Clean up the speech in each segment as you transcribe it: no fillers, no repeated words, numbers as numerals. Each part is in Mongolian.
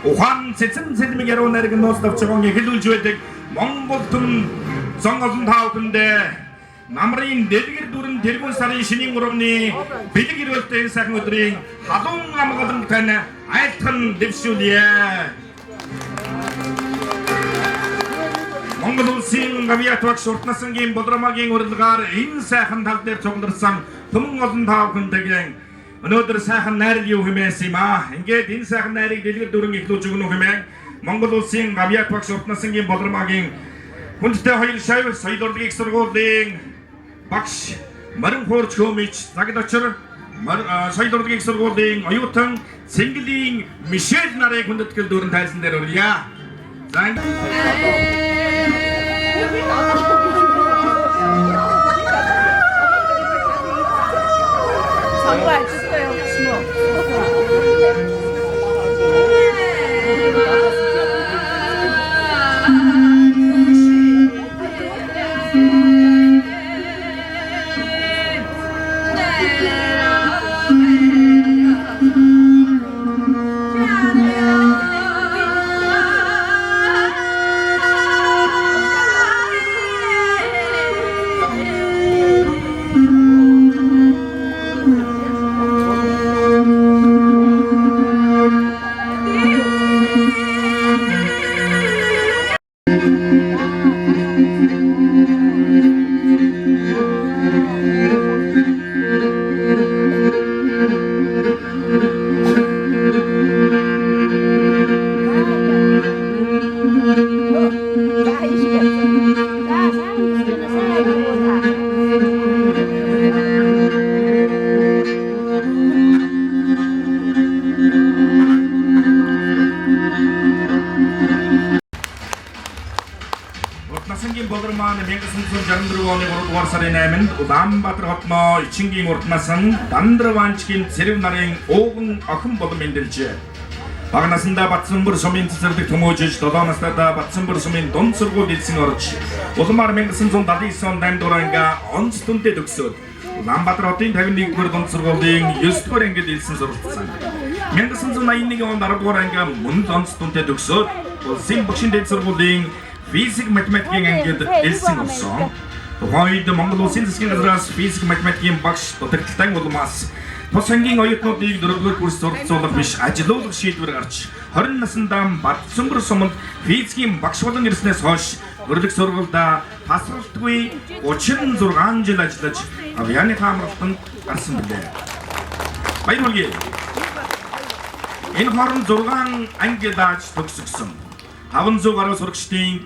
ухаан цэцэн цэлмиг яруу найраг ноос давчгаан эхлүүлж байдаг Монгол түн зон олон таавхандэ намрын дэлгэр дүрэн тэргүүн сарын шинийн 3-ны бэлэг ирүүлтэй сайхан өдрийн халуун амгалан тань айлтхан дэвшүүлье. Монгол улсын гавьяат багш уртнасангийн Бодромагийн урилгаар энэ сайхан тал дээр цугларсан түмэн олон таавхандгийн өнөөдөр сайхан найрал юу хэмээсэн юм аа. Ингээд энэ сайхан найрыг дэлгэр дүрэн эхлүүлж өгнө хэмээн Монгол улсын гавьяат багш уртнасангийн Бодромагийн хүндтэй хоёр шавь соёл урлагийн сургуулийн багш Марин Хуурч Хөмич Загадочор соёл урлагийн сургуулийн оюутан Цэнгэлийн Мишель нарыг хүндэтгэл дүрэн тайлсан дээр өргөе. Уртнасангийн Бодромаан 1964 оны 3-р сарын 8-нд Улаанбаатар хотноо Ичингийн уртнасан Дандрванчгийн цэрэг нарын ууган охин болон мэндэлжээ. Бага насндаа Батсанбөр сумын цэцэрлэг төмөөжж 7 настайдаа Батсанбөр сумын дунд сургууль эзэн орж улмаар 1979 онд 8-р анги онц түнтэй төгсөөд Улаанбаатар хотын 51-р дунд сургуулийн 9-р ангид элсэн суралцсан. 1981 онд 10-р анги мөн онц түнтэй төгсөөд улсын багшийн дэд сургуулийн физик математикийн ангид элсэн болсон. Тухайн үед Монгол улсын засгийн газраас физик математикийн багш дутагдaltaй улмаас тус ангийн оюутнуудыг 4-р курс суралцуулах биш ажилуулах шийдвэр гарч 20 наснда Батсанбөр суманд физикийн багш болон ирснээс хойш өрлөг сургуульда тасралтгүй 36 жил ажиллаж авианы хамралтанд гарсан билээ. Баярлалаа. Энэ хооронд 6 анги дааж төгсгсөн. 500 гаруй сурагчдын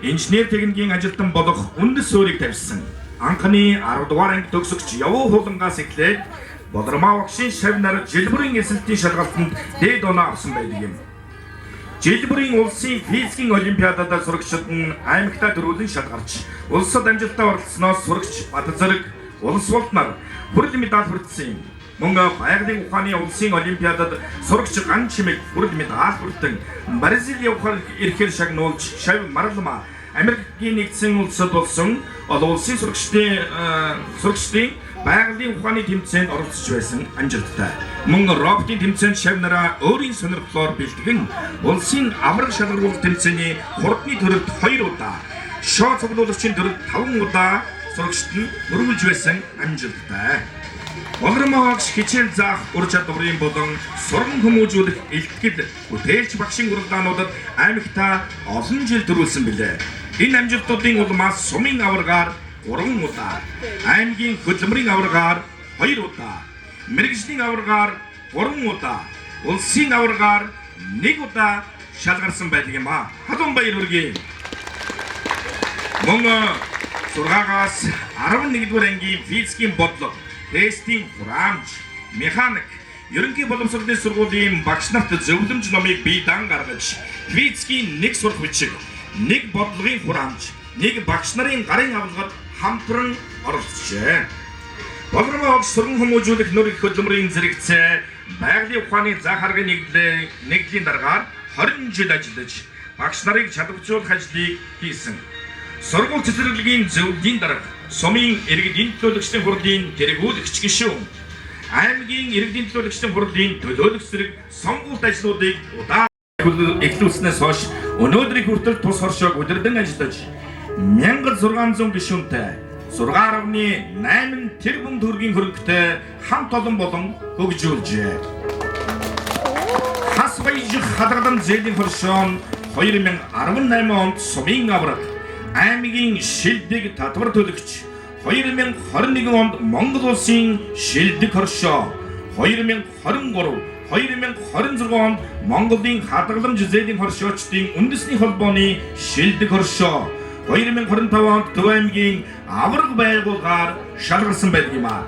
инженер техникийн ажилтан болох үндэс суурийг тавьсан. Анхны 10 дугаар анги төгсөгч явуу хулангаас эхлээд Бодромаа багшийн шавь нар жил бүрийн эсэлтийн шалгалтанд дээд оноо авсан байдаг юм. Жил бүрийн улсын физикийн олимпиадад сурагчид нь аймагтаа дөрвөлн шалгарч улсад амжилттай оролцсноос сурагч Бадзэрэг улс болт нар хүрэл медаль хүртсэн юм. Мөн байгалийн ухааны улсын олимпиадад сурагч Ган Чимэг хүрэл медаль хүртэн Бразил явахаар ирэхээр шагнуулж шавь марлама Америкийн нэгдсэн улсад болсон олон улсын сурагчдын байгалийн ухааны тэмцээнд оролцож байсан амжилттай. Мөн роботын тэмцээнд шавь нараа өөрийн сонирхлоор бэлтгэн улсын авраг шалгаруулалт тэмцээний хурдны төрөлд 2 удаа, шоо цуглуулагчийн төрөлд 5 удаа сурагчид нь өргүүлж байсан амжилттай. Бодромаа багш хичээл заах ур чадварын болон сургам хүмүүжүүлэх илтгэл бүтээлч багшийн уралдаануудад аймагтаа олон жил төрүүлсэн билээ. Энэ амжилтуудын улмаас сумын аваргаар 3 удаа, аймгийн хөдөлмөрийн аваргаар 2 удаа, мэргэжлийн аваргаар 3 удаа, улсын аваргаар 1 удаа шалгарсан байдаг юм а. Халуун баяр хүргэе. Мөн 6-аас 11-р ангийн физикийн бодлого, тестийн хураамж, механик, ерөнхий боловсролын сургуулийн багш нарт зөвлөмж номыг бие даан гаргаж, физикийн 1 сурах бичиг, 1 бодлогын хураамж, 1 багш нарын гарын авалгад хамтран оролцжээ. Бодромаа багш сургам хүмүүжүүлэх нөр их хөдөлмөрийн зэрэгцээ байгалийн ухааны зах харгын нэгдлийн дараагаар 20 жил ажиллаж багш нарыг чадваржуулах ажлыг хийсэн. Сургууль цэцэрлэгийн зөвлөлийн дарга сумын иргэдийн төлөөлөгчдийн хурлын тэргүүлэгч гишүүн аймгийн иргэдийн төлөөлөгчдийн хурлын төлөөлөх зэрэг сонгуульт ажлуудыг удаа эхлүүлснээс хойш өнөөдрийн хүртэл тус хоршоог удирдан ажиллаж 1600 гишүүнтэй 6.8 тэрбум төгрөгийн хөрөнгөтэй хамт олон болон хөгжүүлжээ. Хас баяжих хадгалан зээлийн хоршоо 2018 онд сумын авраг аймгийн шилдэг татвар төлөгч 2021 онд Монгол улсын шилдэг хоршоо 2023-2026 онд Монголын хадгаламж зээлийн хоршоочдын үндэсний холбооны шилдэг хоршоо 2025 онд Төв аймгийн авраг байгуулгаар шалгарсан байдаг юм а.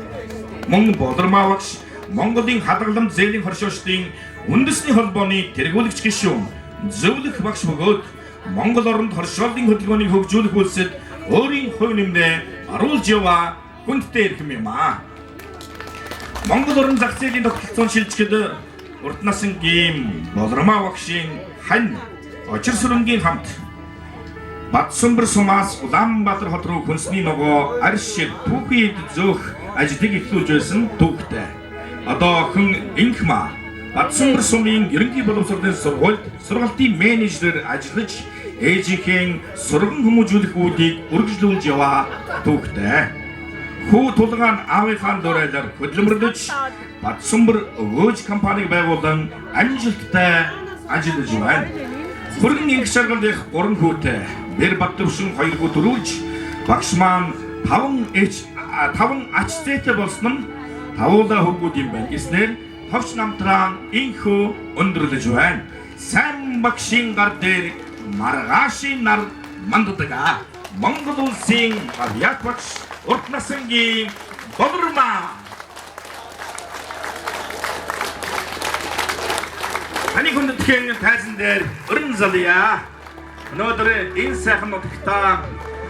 Мөн Болормаа багш Монголын хадгаламж зээлийн хоршоочдын үндэсний холбооны тэргүүлэгч гишүүн зөвлөх багш бөгөөд Монгол оронд хоршоолын хөдөлгөөнийг хөгжүүлэх үйлсэд өөрийн хувь нэмрээ оруулж яваа хүндтэй ирхэм юм а. Монгол орон зах зээлийн тогтолцоон шилжихэд урт насангийн Болормаа багшийн хань очир сүрэнгийн хамт Батсумбар сумаас Улаанбаатар хот руу хүнсний ногоо аршиг түүхийд зөөх ажлыг эхлүүлж байсан түүхтэй. Одоо охин Инхма Батсумбар сумын ерөнхий боловсролын сургалтын менежерээр ажиллаж ээжийнхээ сурган хүмүүжүүлэх үүдийг үргэлжлүүлж яваа түүхтэй. Хүү тулгаан аавынхаа дуурайлаар хөдөлмөрлөж Батсумбар өвөөж компаниг байгуулан амжилттай ажиллаж байна. Хүргэн их шаргал их 3 хүүтэй Бэр Баттөвшин 2 хүү төрүүлж багш маань 5 ач зээтэй болсон нь тавуулаа хөвгүүд юм байна гэснээр товч намтраа инхүү өндөрлөж байна. Сайн багшийн гар дээр маргаашийн нар манддаг Монгол улсын авиат багш урт насангийн Болормаа. Таны хүндэтгэн тайзан дээр өрн залъя. Өнөөдөр энэ сайхан нутагтаа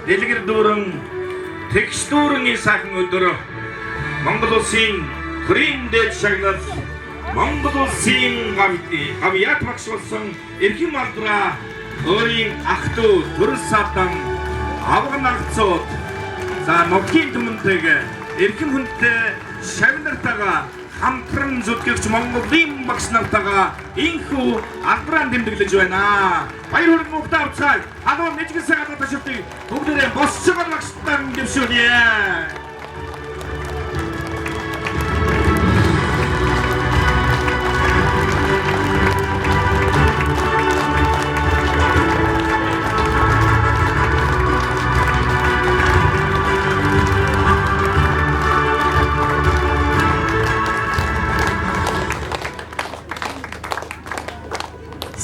дэлгэр дүүрэн тэгш дүүрэн сайхан өдөр Монгол улсын Крим дээд шагнал Монгол улсын авиат багш болсон эрхэм алдраа өөрийн ах トゥ төрөл саатан авган агцууд за нутгийн түмэнтэйг эрхэм хүнтэй шавнартайгаа хамтран зүтгэгч Монголын багш нартайгаа инхүү алдраа дэмдэглэж байна. Баяр хүргэн мухтар цай адуу нэжгэн сагаад ташилтыг бүгдээрээ босчгол багштай дэвшүүлье.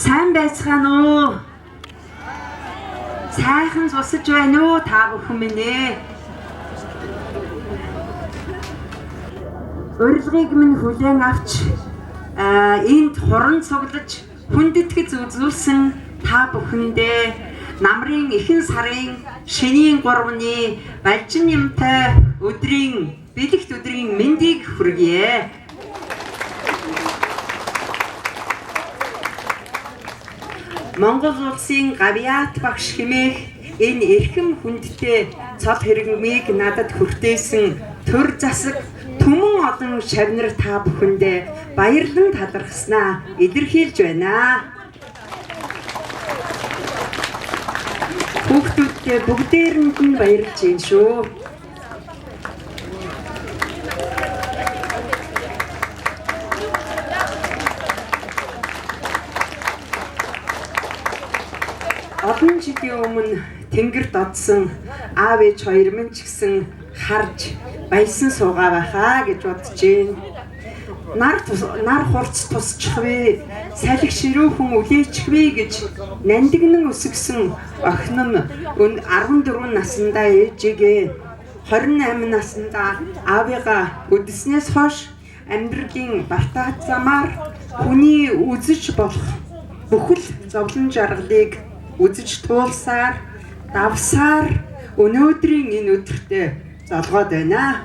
Сайн байцгаана уу? Сайхан сусаж байна уу та бүхэн минь ээ? Урилгыг минь хүлээн авч энд хуран цуглаж хүндэтгэж үзүүлсэн та бүхэндээ намрын эхэн сарын шинийн 3-ны балжин юмтай өдрийн бэлэгт өдрийн мэндийг хүргье. Монгол улсын авиат багш хэмээх энэ эрхэм хүндтэй цол хэрэгмийг надад хүртээсэн төр засаг түмэн олон шавнар та бүхэндээ баярлан талархснаа илэрхийлж байна. Хүүхдүүдтэй бүгдээрэнд нь баярлж байна шүү. Олон жилийн өмнө тэнгэр додсон аав ээж хоёр минь ч гэсэн харж баясан суугаа байхаа гэж бодож байна. Нар хурц тусчихвэ, салхи ширүүхэн үлээчихвэ гэж нандинан өсгсөн охин нь 14 наснда ээжигээ 28 наснда аавыгаа үдэснээс хойш амьдралын бартаа замаар хүний үзэж болох бүхэл зовлон жаргалыг үзэж туулсаар, давсаар өнөөдрийн энэ өдөртөө золгоод байна.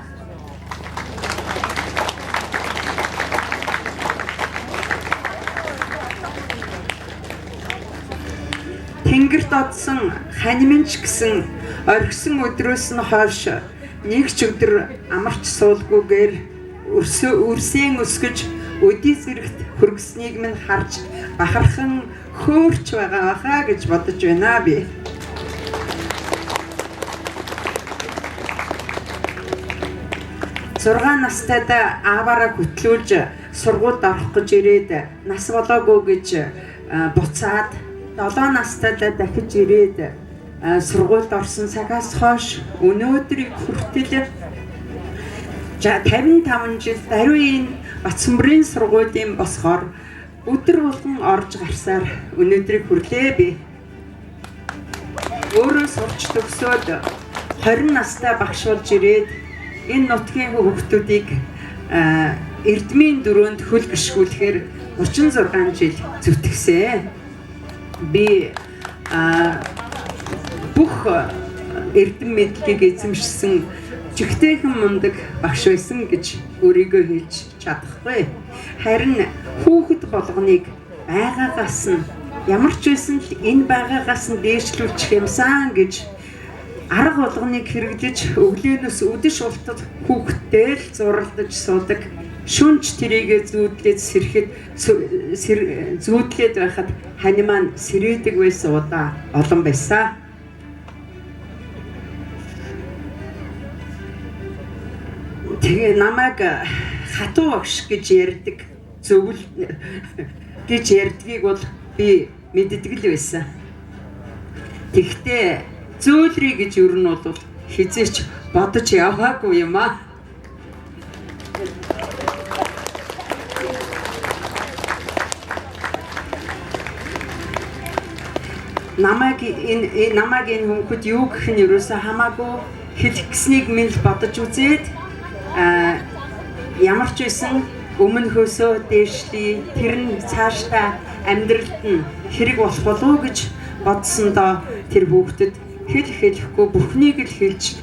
Тэнгэр додсон ханимч гэсэн орхисон өдрөөс нь хойш нэг ч өдөр амарч суулгүйгээр өрсөөн өсгөж өдий зэрэгт хөргөснийг минь харж бахархан хөөрч байгаа хаа гэж бодож байна би. Зургаан настайд ааваараа хөтлүүлж сургуульд орох гэж ирээд нас болоогүй гэж буцаад 7 настайд дахиж ирээд сургуульд орсон цагаас хойш өнөөдрийг хүртэл 55 жил даруйн Батцамбарын сургуулийн босхоор өдөр болгон орж гарсаар өнөөдрийг хүрлээ би. Өөрөө сурч төгсөөд 20 настай багш болж ирээд энэ нутгийн хүүхдүүдийг эрдмийн дөрөөнд хөл гიშгүүлэхээр 36 жил зүтгэсэн. Би бүх эрдэм мэдлэгийг эзэмшсэн жигтэйхэн мундаг багш байсан гэж өөрийгөө хэлж чадахгүй. Харин хүүхэд болгоныг байгаагаас нь ямар ч байсан л энэ байгаагаас нь дээшлүүлчих юмсан гэж арга болгоныг хэрэглэж өглөөнөөс үдэш ултад хүүхдтэй л зуралдаж суудаг. Шүнж тэрийгэ зүүдлээд сэрэхэд зүүдлээд байхад хань маань сэрээдэг байсан удаа олон байсан. Тэгээ намайг хатуу багш гэж ярьдаг зөвл гэж ярьдгийг бол би мэддэг л байсан. Тэгтээ зөөлрий гэж юу нь бол хизээч бодож яваагүй юм аа. Намайг энэ хүмүүд юу гэх нь юусаа хамаагүй хэлэх гэснийг минь л бодож үзээд ямар ч байсан өмнөхөөсөө дээшлий тэр нь цаашдаа амьдралд нь хэрэг болох болов уу гэж бодсондоо тэр хүүхдэд хэлэхгүй бүхнийг л хэлж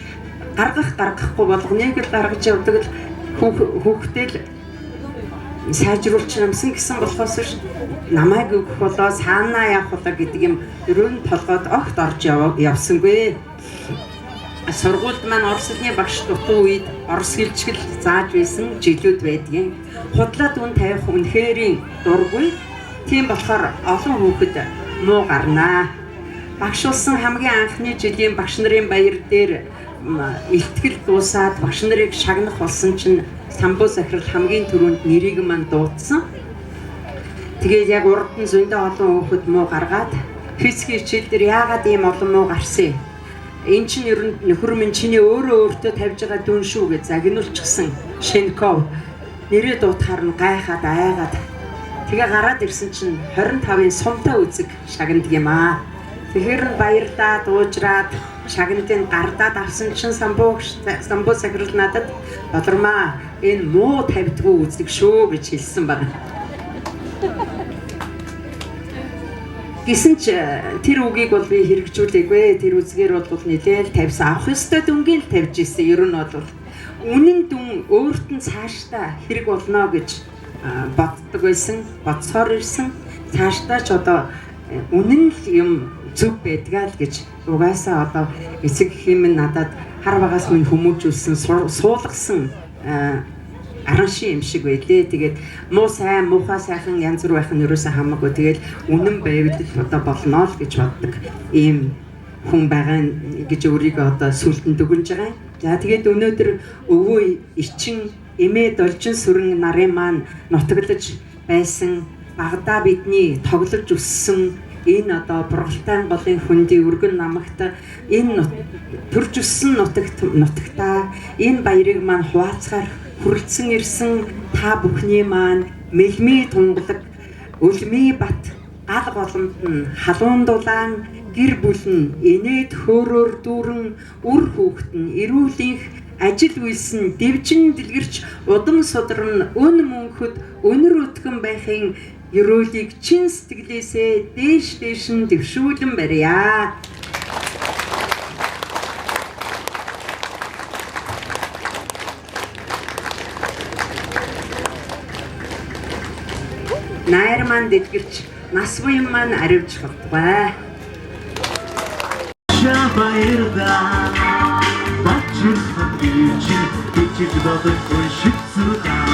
гаргахгүй болгоныг л гаргаж явдаг л хүүхдэл сайжруулж намсан гэсэн болохоос ш намайг өгөх болоо цаанаа явах болоо гэдэг юм өрөөнд толгойд огт орж явсангүй. Сургуульд маань орос хэлний багш дутуу үед орос хэлчгэл зааж байсан жилүүд байдгийн. Худлаад үн тавих үнэхэрийн дургүй. Тийм болохоор олон хүүхэд муу гарнаа. Багш болсон хамгийн анхны жилийн багш нарын баяр дээр илтгэл дуусаад багш нарыг шагнах болсон чинь самбуу захирал хамгийн түрүүнд нэрийг маань дуудсан. Тэгээд яг урд нь зөндөө олон хүүхэд муу гаргаад физикийн хичээл дээр яагаад ийм олон муу гарсан юм? Энэ чинь ер нь нөхөр минь чиний өөртөө тавьж байгаа дүн шүү гэж загнуулчихсан Шенков нэрээ дуутахаар нь гайхаад айгаад тэгээ гараад ирсэн чинь 25-ын сумтай үзэг шагнадаг юм аа. Тэгэхээр баярлаа дуужраад шагнадын гардаад авсан чинь самбуу сахирал надад болормаа энэ муу тавьдгүй үзэг шүү гэж хэлсэн байна. Гэсэн ч тэр үгийг бол би хэрэгжүүлээгүй. Тэр үзгээр бол нэлээл тавьсан. Авах ёстой дүнгийн л тавьж ирсэн. Ер нь бол үнэн дүн өөрт нь цаашдаа хэрэг болно гэж боддог байсан. Бодсоор ирсэн. Цаашдаа ч одоо үнэн л юм зүг байдгаа л гэж угаасаа одоо эцэг хэмээн надад хар багаас минь хүмүүжүүлсэн суулгасан аранши юм шиг байлээ. Тэгээд муу сайн муухай сайхан янз бүр байх нь ерөөсөө хамаагүй. Тэгээд үнэн байвал одоо болно л гэж боддог ийм хүн байгаа гэж өөрийгөө одоо сүлдэн дүгнж байгаа. За тэгээд өнөөдөр өвөө ичин эмээ должин сүрэн нарын маань нутаглаж байсан багада бидний тоглож өссөн энэ одоо Бургалтай голын хөндий өргөн намагт энэ төрж өссөн нутагтаа энэ баярыг маань хуваалцахаар хүрэлцэн ирсэн та бүхний маань мэлми тунгалаг өлми бат гал голомт нь халуун дулаан гэр бүл нь инээд хөөрөөр дүүрэн үр хүүхэд нь эрүүлийнх ажил үйлсэн дэвжин дэлгэрч удам судран өн мөнхөд өнөр өтгөн байхын ерөөлийг чин сэтгэлээсээ дээш нь дэвшүүлэн барья. Найр маань дэлгэрч нас буян маань аривж болтугай. Баярда бачирхан бийчи бичиж бодохгүй шигсүрхаа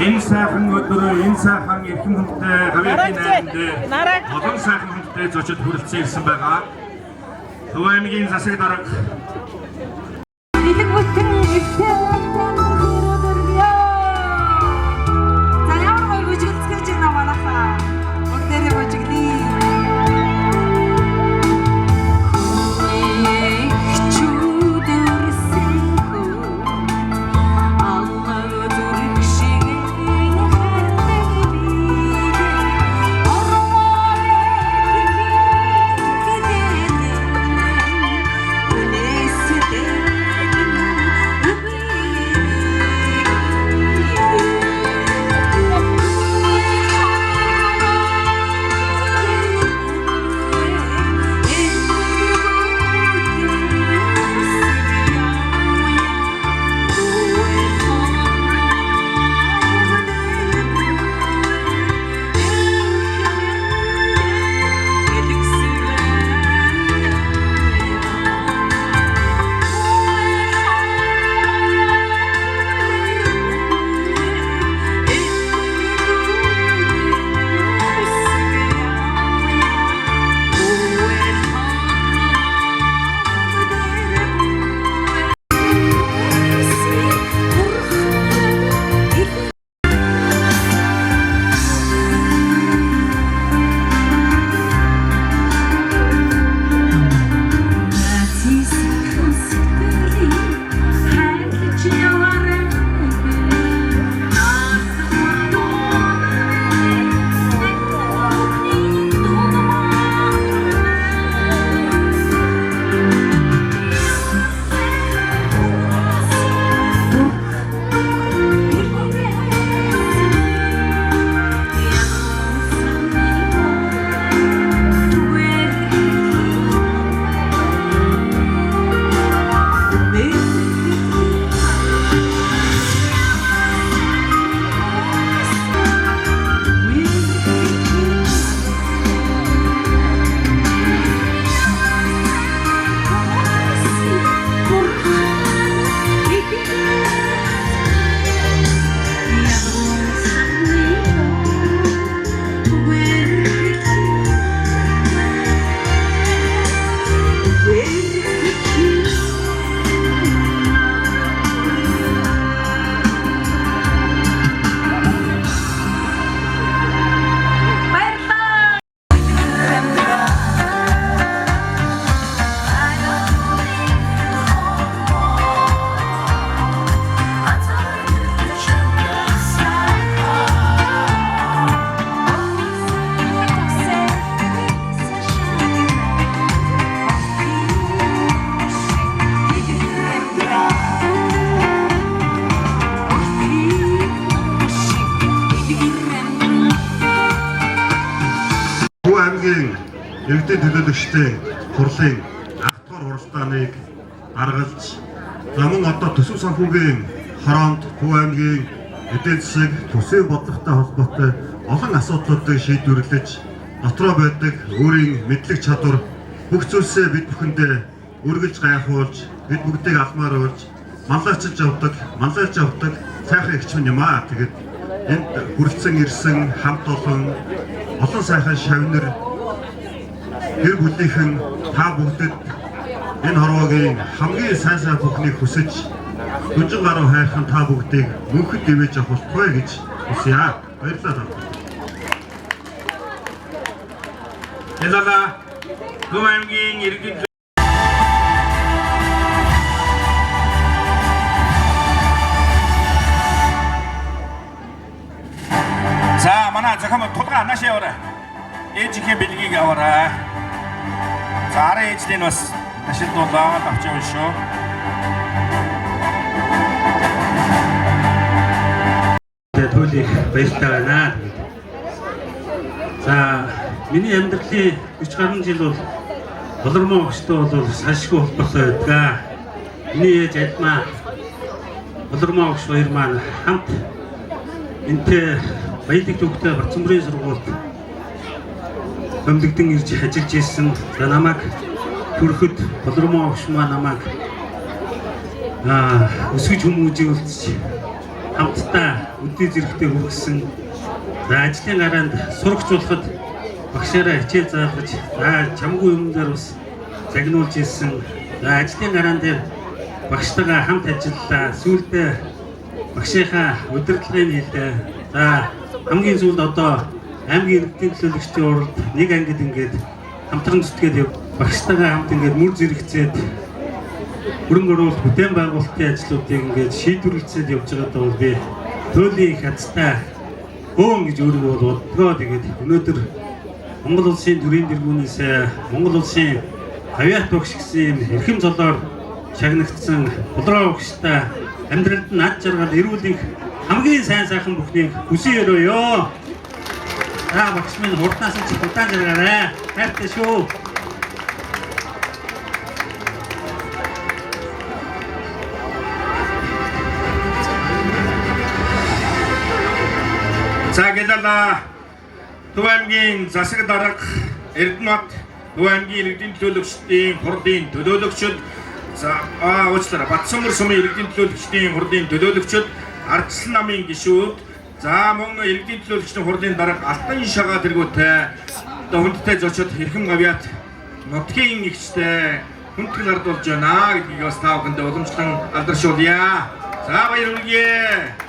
Энэ сайхан өдрөө энэ сайхан эрхэм хүнтэй хавьяатын найранд олон сайхан хүнтэй зочид хүрэлцэн ирсэн байгаа. Төв аймгийн засаг дарга Иргэдийн төлөөлөгчтэй хурлын ах トゥ угаар уралдааныг гаргаж мөн одоо төсөв санхүүгийн хороонд Төв аймгийн эдийн засаг төсвийн бодлоготой холбоотой олон асуудлуудыг шийдвэрлэж дотроо байдаг өөрийн мэдлэг чадвар бүх зүйлсээ бид бүхэндээ үргэлж гайхуулж бид бүгдийг алмаар болж манлайлж явдаг сайхан эгч минь юм аа. Тэгээд энд хүрэлцэн ирсэн хамт олон сайхан шавнар гэр бүлийнхэн та бүгдэд энэ хорвоогийн хамгийн сайн бүхнийг хүсэж дүнжин гаруй хайрхан та бүгдийг мөнхөд дэмэж авах болтугай гэж хүсье. Баярлалаа. ялала Төв аймгийн иргэд За манай захам тулга анаашаа яваарай. Ээжийнхээ бэлгийг аваарай. За арын ээжлийн бас ашиг дуулаад авч явна шүү. Төлөөх баяртай байна. За миний амьдралын 40 гаруй жил бол болормоо өгчтэй бол салшгүй холбоотой байдаг. Миний ээж Адмаа болормоо өгч хоёр маань хамт энтэй баялаг төвхтэй Барцмөрийн сургуульд өмдөгдөн ирж ажиллаж ирсэн. За намайг төрөхөд болормоо өгч маа намайг өсгөж хүмүүжүүлж хамтдаа өдний зэрэгтээ хүргэсэн. За ажлын гараанд сурагч болоход багшаараа хичээл заалгаж, чамгүй юм дээр бас загнуулж ирсэн. За ажлын гараан дээр багштайгаа хамт ажиллалаа. Сүүлдээ багшийнхаа удирдлагын хийлээ. За хамгийн сүүлд одоо аймгийн иргэдийн төлөөлөгчдийн уралд нэг ангид ингээд хамтран зүтгээд багштайгаа хамт ингээд мөр зэрэгцээд хөрөнгө оруулалт бүтээн байгуулалтын ажлуудыг ингээд шийдвэрлэлцээд явж байгаадаа бол би төлөвийн их хацтай хөөн гэж өөрийгөө бодгоо. Тэгээд өнөөдөр Монгол улсын төрийн тэргүүнээс Монгол улсын авиат багш гэсэн юм эрхэм золоор шагнагдсан Булраа багштай амьдралд нь ад жаргал эрүүл их хамгийн сайн сайхан бүхнийг хүсэн өрөөё. За багш минь хурднаас нь удаан жаргаарай. Хайртай шүү. За гэлээ Төв аймгийн засаг дарга Эрдэнэбат Төв аймгийн иргэдийн төлөөлөгчдийн хурлын төлөөлөгчд уучлаарай Батсамбар сумын иргэдийн төлөөлөгчдийн хурлын төлөөлөгчд Ардчилсан намын гишүүд мөн иргэдийн төлөөлөгчдийн хурлын дарга Алтан Шагаа тэргүүтэй хүндтэй зочид хэрхэм авиат нутгийн игчтэй хүндгэл ардуулж байна гэдгийг бас та бүхэндээ уламжлан алдаршуулъя. За баярлалаа.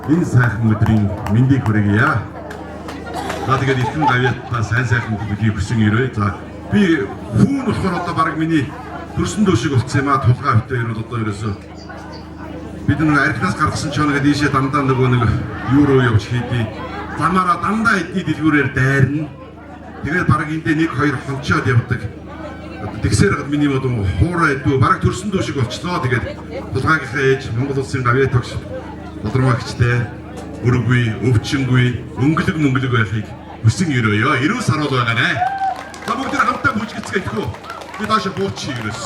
Энэ сайхан өдрийн мэндийг хүргье. За тэгээд эрхэм авиатаа сайн сайхан бүхий хүсэн ирээ. За би хүүн болохоор одоо баг миний төрсөн дөөшиг болцсон юм а. Тулгаа битээ ирвэл одоо ерөөсөө бид нэг архинаас гаргасан ч нэг дийшээ дандаа нөгөө нэг юу руу явж хийдий. Замаараа дандаа эдний дэлгүүрээр дайрна. Тэгээд баг эндээ нэг хоёр хончоод явдаг. Тэгсээр миний бодом хуурай дүү баг төрсөн дөөшиг болчлоо. Тэгээд тулгаагийнхаа ээж Монгол улсын авиат багш Булрмагчтай өргөгүй, өвчнгүй, өнгөлөг байхыг хүсэн өрөөё. 90 сар бол байгаа нэ. Та бүгд хамтдаа бүжгэцгээхгүй. Би таашаа буучих ерөөс.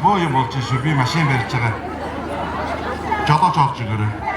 боо юм болж шүү. Би машин барьж байгаа. Жолооч олж өгөөрэй.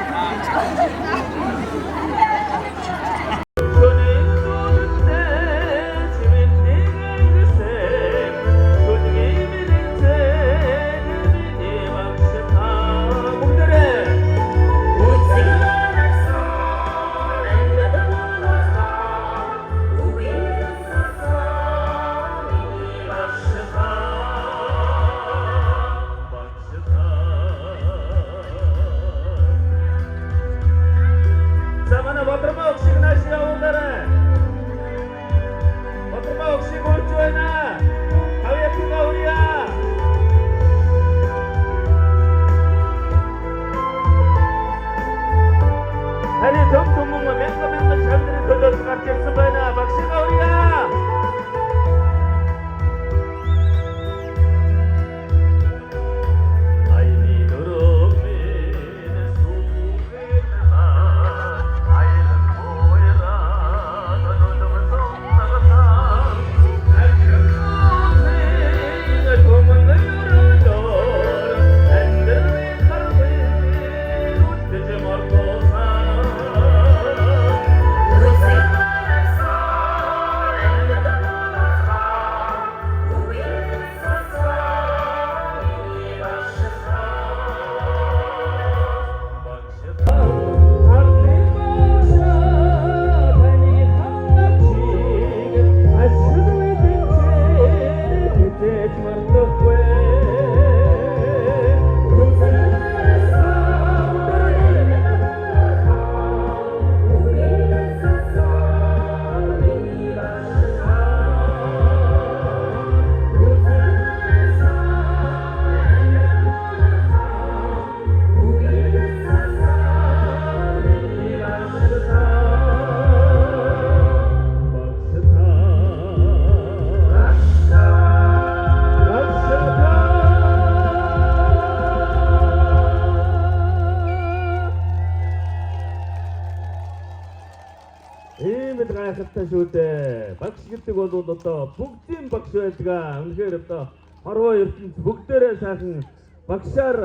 шүү дээ. Багш гэдэг бол одоо бүгдийн багш байдгаа. Үнэхээр одоо хорвоо ертөнц бүгдээрээ сайхан багшаар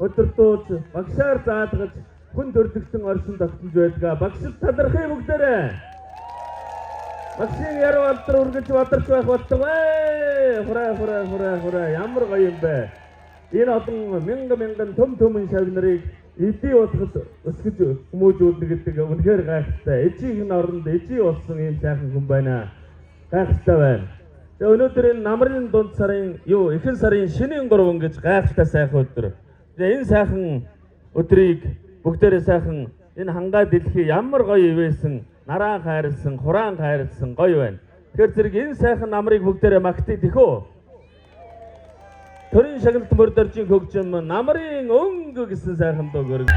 удирдуулж, багшаар заалгаж, хүн төрөлхтөн оршин тогтнож байдгаа. Багшд талархыг бүгдээрээ. Багшийн яруу алдар үргэлж бадарч байх болтугай. Хураа ямар гоё юм бэ. Энэ олон мянган том шав нарыг эдий бодоход өсгөж хүмүүжүүлнэ гэдэг үнэхээр гайхалтай. Эжийн оронд эжий болсон ийм сайхан хүн байна. Гайхалтай байна. Тэгээ өнөөдөр энэ намрын дунд сарын ихэнх сарын шинийн 3 гэж гайхалтай сайхан өдөр. Тэгээ энэ сайхан өдрийг бүгдээрээ сайхан энэ хангаа дэлхий ямар гоё ивэсэн, нараа хайрлсан, хураан хайрлсан гоё байна. Тэгэхээр зэрэг энэ сайхан намрыг бүгдээрээ магтъя тэхөө. Төрийн шагналт мөрдөржийн хөгжим намрын өнгө гэсэн сайхан дуу гөрөг.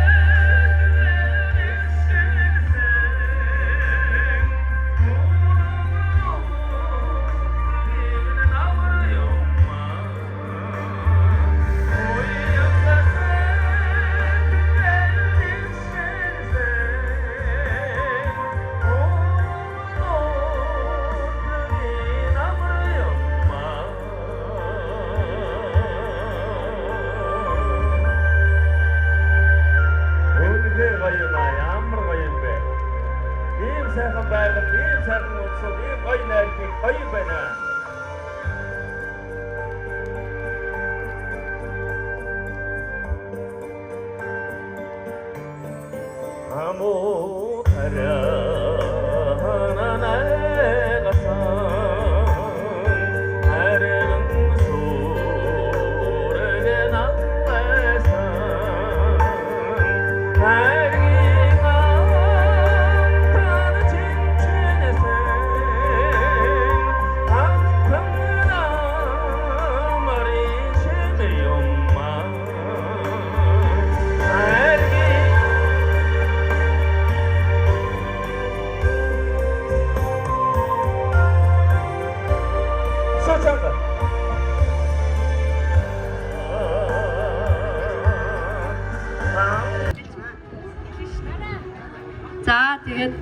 За тэгээд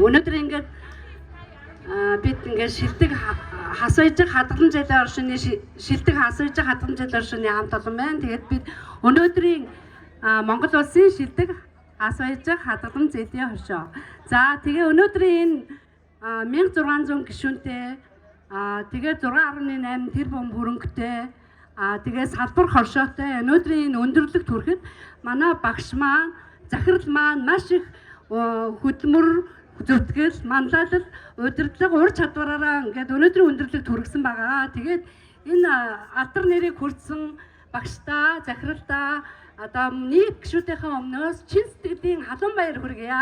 өнөөдөр ингээд бид ингээд шилдэг хасвайжиг хадгалан жилийн оршины шилдэг хасвайжиг хадгалан жилийн оршины хамт олон байна. Тэгээд бид өнөөдрийн Монгол улсын шилдэг хасвайжиг хадгалан жилийн оршоо. За тэгээ өнөөдрийн энэ 1600 гишүүнтэй тэгээ 6.8 тэрбум хөрөнгөтэй тэгээ салбар хоршоотой өнөөдрийн энэ өндөрлөгт хүрэхэд манай багш маань захирал маань маш их хөдөлмөр зүтгэл, манлайлал, удирдлага, ур чадвараараа ингээд өнөөдрийн өндөрлөгт хүргэсэн байгаа. Тэгээд энэ алдар нэрийг хүртсэн багштаа, захиралдаа одоо нийт гишүүдийнхээ өмнөөс чин сэтгэлийн халуун баяр хүргье.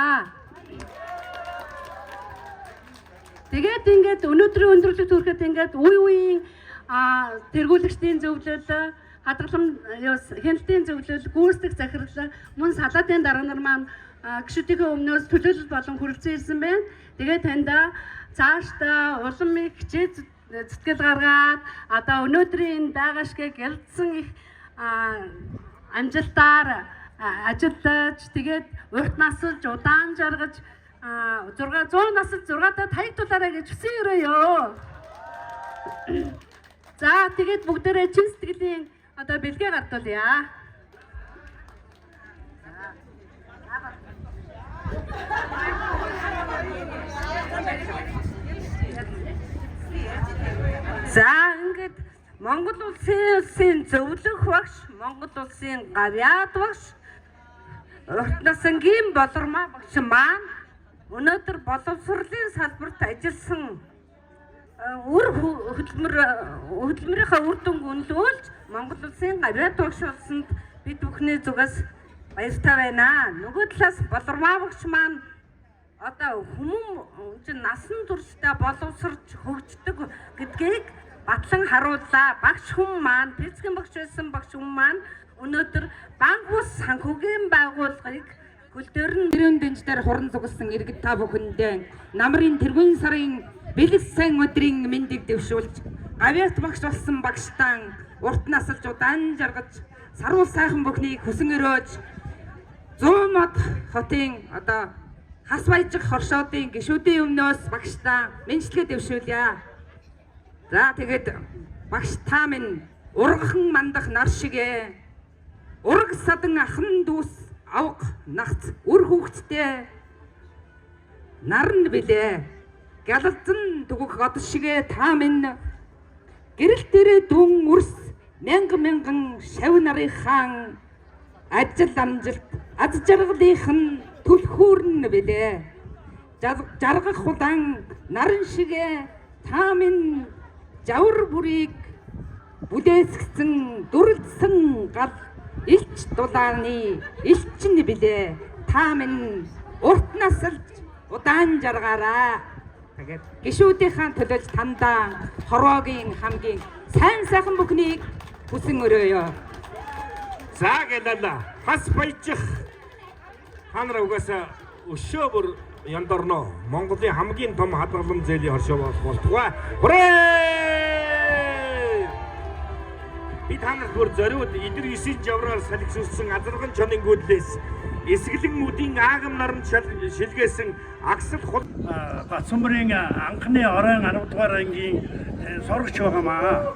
Тэгээд ингээд өнөөдрийн өндөрлөгт хүрэхэд ингээд үе үеийн тэргүүлэгчдийн зөвлөл, хадгалан хяналтын зөвлөл, гүйцэтгэх захирал, мөн салаатын дарга нар маань гишүүдийнхээ өмнөөс төлөөлөл болон хүрэлцэн ирсэн байна. Тэгээд таньда цаашдаа улам их хичээл зүтгэл гаргаад одоо өнөөдрийн даагашгийг ялдсан их амжилтаар ажиллаж тэгээд урт насалж удаан жаргаж 100 насалж 6-аад таягдуулаарай гэж хүсэн өрөөё. За тэгээд бүгдээрээ чин сэтгэлийн одоо бэлгээ гартуулъя. За ингээд Монгол улсын зөвлөх багш, Монгол улсын гавьяад багш, урт насангийн болормоо багш маань өнөөдөр боловсролын салбарт ажилласан хөдөлмөрийнхөө үр дүнг үнэлүүлж Монгол улсын гавьяад багш болсонд бид бүхний зүгээс баяртай байна. Нөгөө талаас болормоо багш маань одоо хүмүүс насан туршдаа боловсрч хөгждөг гэдгийг батлан харууллаа. Багш хүн маань, физикийн багш байсан багш хүн маань өнөөдөр банк ус санхүүгийн байгууллагыг хөл дээр нь гэрэн дэнждэр хуран зүгэлсэн иргэд та бүхэндээ намрын тэргүүн сарын бэлэг сайн өдрийн мэндийг дэвшүүлж гавьяат багш болсон багштан урт насалж удаан жаргаж саруул сайхан бүхнийг хүсэн өрөөж 100 мод хотын одоо хас баяжиг хоршоодын гишүүдийн өмнөөс багштаа мэдлэгээ дэвшүүлье. За тэгээд багш та минь ургахан мандах нар шигэ ураг садан ахан дүүс авга нагц үр хүүхдтэй нарн билээ. Галалзан түгөх од шигэ та минь гэрэл дээрээ дүн үрс мянган шав нарын хаан ажил амжилт аз жаргалынхан түлхүүрн билээ. Жаргах худан наран шигэ та минь жавар бүрийг бүдээсгсэн дүрлсэн гал илч дулааны илчин билээ. Та минь урт насалж удаан жаргаараа. Тэгээд гишүүдийнхээ төлөөлж тандаа хорвоогийн хамгийн сайн сайхан бүхнийг хүсэн өрөөё. За гэлээ хас баяжих ханар угаасаа өшөө бүр яндорно Монголын хамгийн том хадгалан зээлийн хоршоо болтугай. Хүрээ! Би танарт бүр зориуд эдэр 9 жавраар салхисуулсан азарган чонынгүүдлээс эсгэлэнүүдийн аагам наранд шилгээсэн агсал хул Бацмбрын анхны оройн 10 дугаар ангийн сурагч байгаамаа.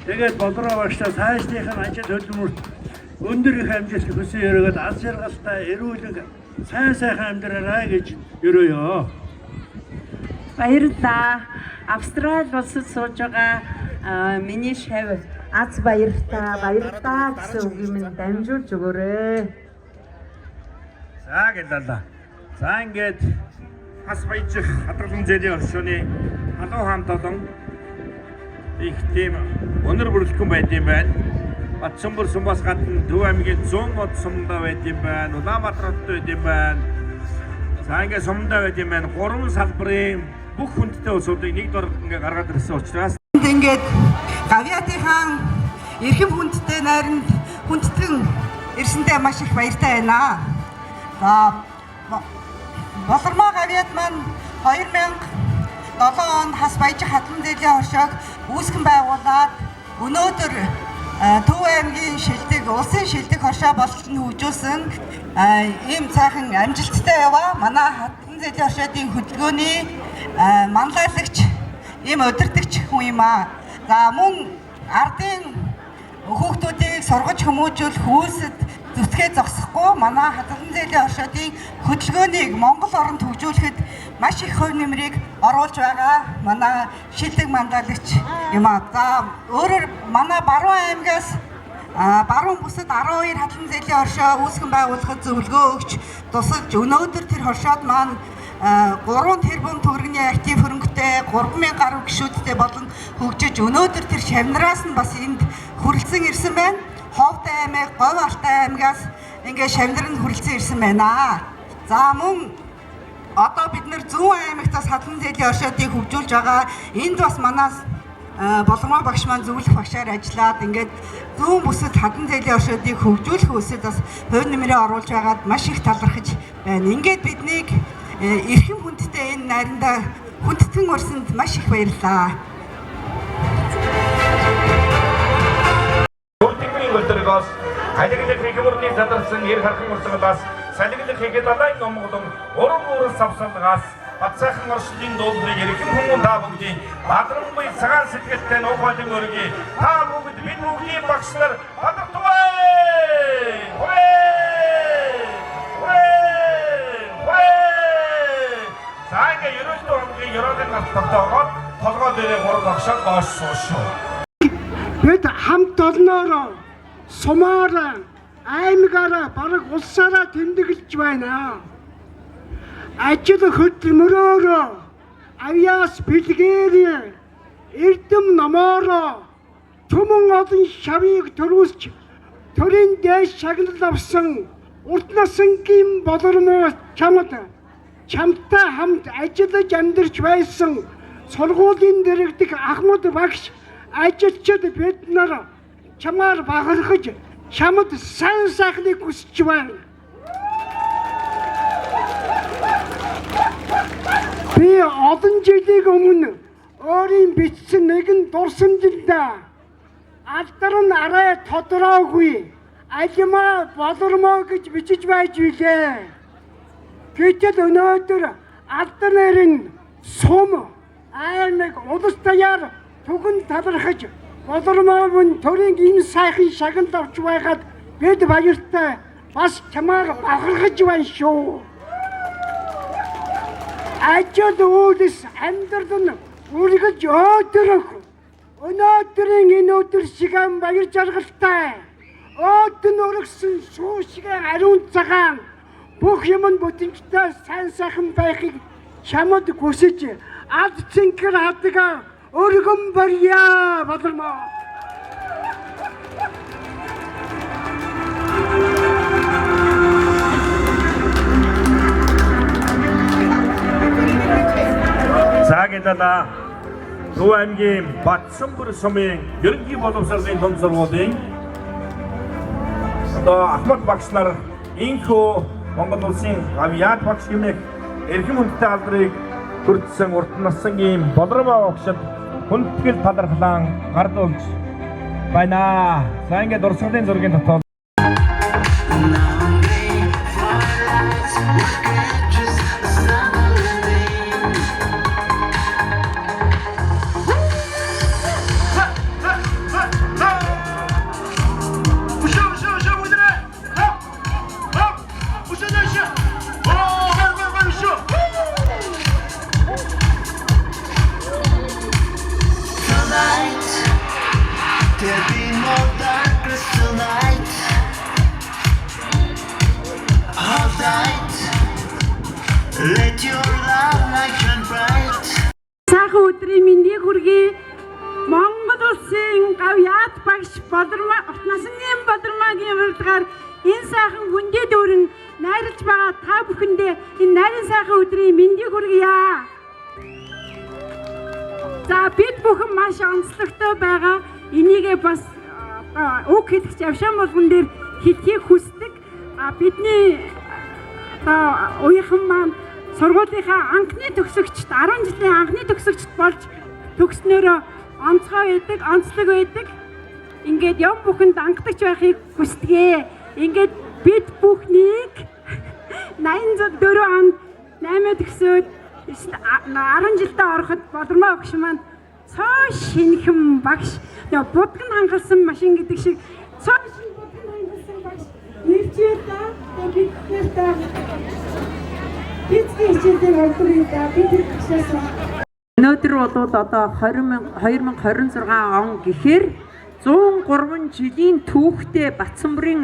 Тэгээд болроо багштай цаашдынхаа ажил хөдөлмөрт өндөр их амжилт хүсэн өрөөгд аз жаргалтай эрүүлэг сайн сайхан амьдраарай гэж өрөөё. Баярлалаа. Австрали улсад сууж байгаа миний шав аз баярлалаа гэсэн үгийг минь дамжуулж өгөөрэй. За гэлээ. За ингээд хас баяжих хадгалан зээлийн оршууны халуун хаамт олон их тийм өнөр бүрэлдэхүүн байд юм байна. Батцамбар сумбас гадна Төв аймгийн 100 мод сумдаа байд юм байна. Улаанбаатар хотод байд юм байна. За ингээд сумдаа байд юм байна. 3 салбарын бүх хүндтэй улсуудыг нэг дор ингээд гаргаад ирсэн учраас ингээд гавьяатынхаа эрхэм хүндтэй найранд хүндтгэн ирсэндээ маш их баяртай байна. За болормоо гавьяат маань 2007 онд хас баяжиг хадгалан зээлийн хоршоог үүсгэн байгуулад өнөөдөр Төв аймгийн шилдэг улсын шилдэг хоршоо болтол нь хөгжүүлсэн ийм цаахан амжилттай яваа. Манай хадгалан зээлийн хоршоодын хөдөлгөөний манлайлагч ийм удирдагч хүн юм аа. За мөн ардын хүүхдүүдийг сургаж хүмүүжүүлэх үйлсэд зүтгээ зогсохгүй манай хадгалан зээлийн оршуудын хөдөлгөөнийг Монгол оронд хөгжүүлэхэд маш их хувь нэмрийг оруулж байгаа манай шилдэг мандалагч юм аа. За өөрөөр манай Баруун аймгаас баруун бүсэд 12 хадгалан зээлийн оршоо үүсгэн байгуулахад зөвлөгөө өгч тусалж өнөөдөр тэр хоршоод маань 3 тэрбум төгрөгийн актив хөрөнгөтэй 3000 гаруй гишүүдтэй болон хөгжиж өнөөдөр тэр шавнараас нь бас энд хүрэлцэн ирсэн байна. Ховд аймаг, Говь Алтай аймгаас ингээд шавнар нь хүрэлцэн ирсэн байна. За мөн одоо бид нэр Зүүн аймагтаас хадгалан зээлийн оршуудыг хөгжүүлж байгаа. Энд бас манаас Болормоо багш маань зөвлөх багшаар ажиллаад ингээд зүүн бүсэд хадгалан зээлийн оршуудыг хөгжүүлэх үсэд бас хувь нэмрээ оруулж байгаад маш их талархаж байна. Ингээд биднийг эрхэм хүндтэй энэ найранда хүндэтгэн урсанд маш их баярлалаа. Бүртгэмийн өдрөөс хаягдлыг хэмжүүрний задарсан эр хархан урсгалаас салгилах хийгээд алайн номгодон уран уурал савсалгаас бацаахан оршлын дуулдрыг эрхэм хүмүүн та бүгдийн бадрамгүй цагаан сэтгэлтэй нуухайлын өргөе та бүгд бид бүгдийн багш нар бадартваа! Саага ерөөсөө хамгийн ерөөдөө нас тогтоогоод толгой дээрээ гурав багшаа доош суушгүй. Бид хамт олноороо сумаараа аймагаараа бараг улсаараа тэмдэглэж байна. Ажил хөдөлмөрөөрөө авьяас бэлгээрээ эрдэм номоороо түмэн олон шавыг төрүүлж төрийн дээш шагнал авсан урт насангийн Болормоо чамтай хамт ажиллаж амьдарч байсан сургуулийн дэргэдэх Ахмад багш ажилчид бид нар чамаар бахархаж чамд сайн сайхныг хүсэж байна. Би олон жилийн өмнө өөрийн бичсэн нэгэн дурсамжиндаа алдар нь арай тодорхойгүй Алимаа Болормоо гэж бичиж байж билээ. Гэтэл өнөөдөр алдар нэрэн сум аймаг улс даяар түгэн талархаж Болормоо мөн төрийн энэ сайхан шагнал авч байгаад бид баяртай бас чамаар бахархаж байна шүү. Ажил үйлс амьдрал нь үргэлж өдрөх өнөөдрийн энэ өдөр шигээн баяр жаргалтай өдөн өргсөн сүү шигээн ариун цагаан бүх юм бүтэнчтэй сайн сайхан байхыг чамд хүсэж ад цэнхэр хатгаа өргөн барья Болормоо. Цагаатала Төв аймгийн Батсанбөр сумын ерөнхий боловсролын том сургуулийн одоо Ахмад багш нар инхүү Монгол улсын авиат багш хэмээх эрхэм хүндтэй алдрыг хүртсэн урт насангийн Болормоо багшид хүндэтгэл талархлан гардуулж байна. За ингээд урсгалын зургийн дотоод Сайхан өдрийн мэндийг хүргэе. Монгол улсын авиат багш Болормоо урт насны Болормоогийн урилгаар энэ сайхан хүндээ дүүрэн найрлаж байгаа та бүхэндээ энэ найрын сайхан өдрийн мэндийг хүргье. За бид бүхэн маш онцлогтой байгаа. Энийгээ бас үг хэлэх явшаан болгон дээр хэлхийг хүсдэг. Бидний уяхан маань сургуулийнхаа анхны төгсөгчд 10 жилийн анхны төгсөгчд болж төгснөөрөө онцгой байдаг, онцлог байдаг. Ингээд юм бүхэнд ангадагч байхыг хүсдэгэ. Ингээд бид бүхнийг 84 онд 8 төгсөөд 10 жилдээ ороход Болормоо багш маань цоо шинхэн багш будган хангалсан машин гэдэг шиг цоо шинхэн будган хангалсан багш иржээ да бид нэртэй бидний хичээлээр ордоггүй да бид хэвшээс өнөөдөр бол одоо 2026 он гэхээр 103 жилийн түүхтэй Батцамбарын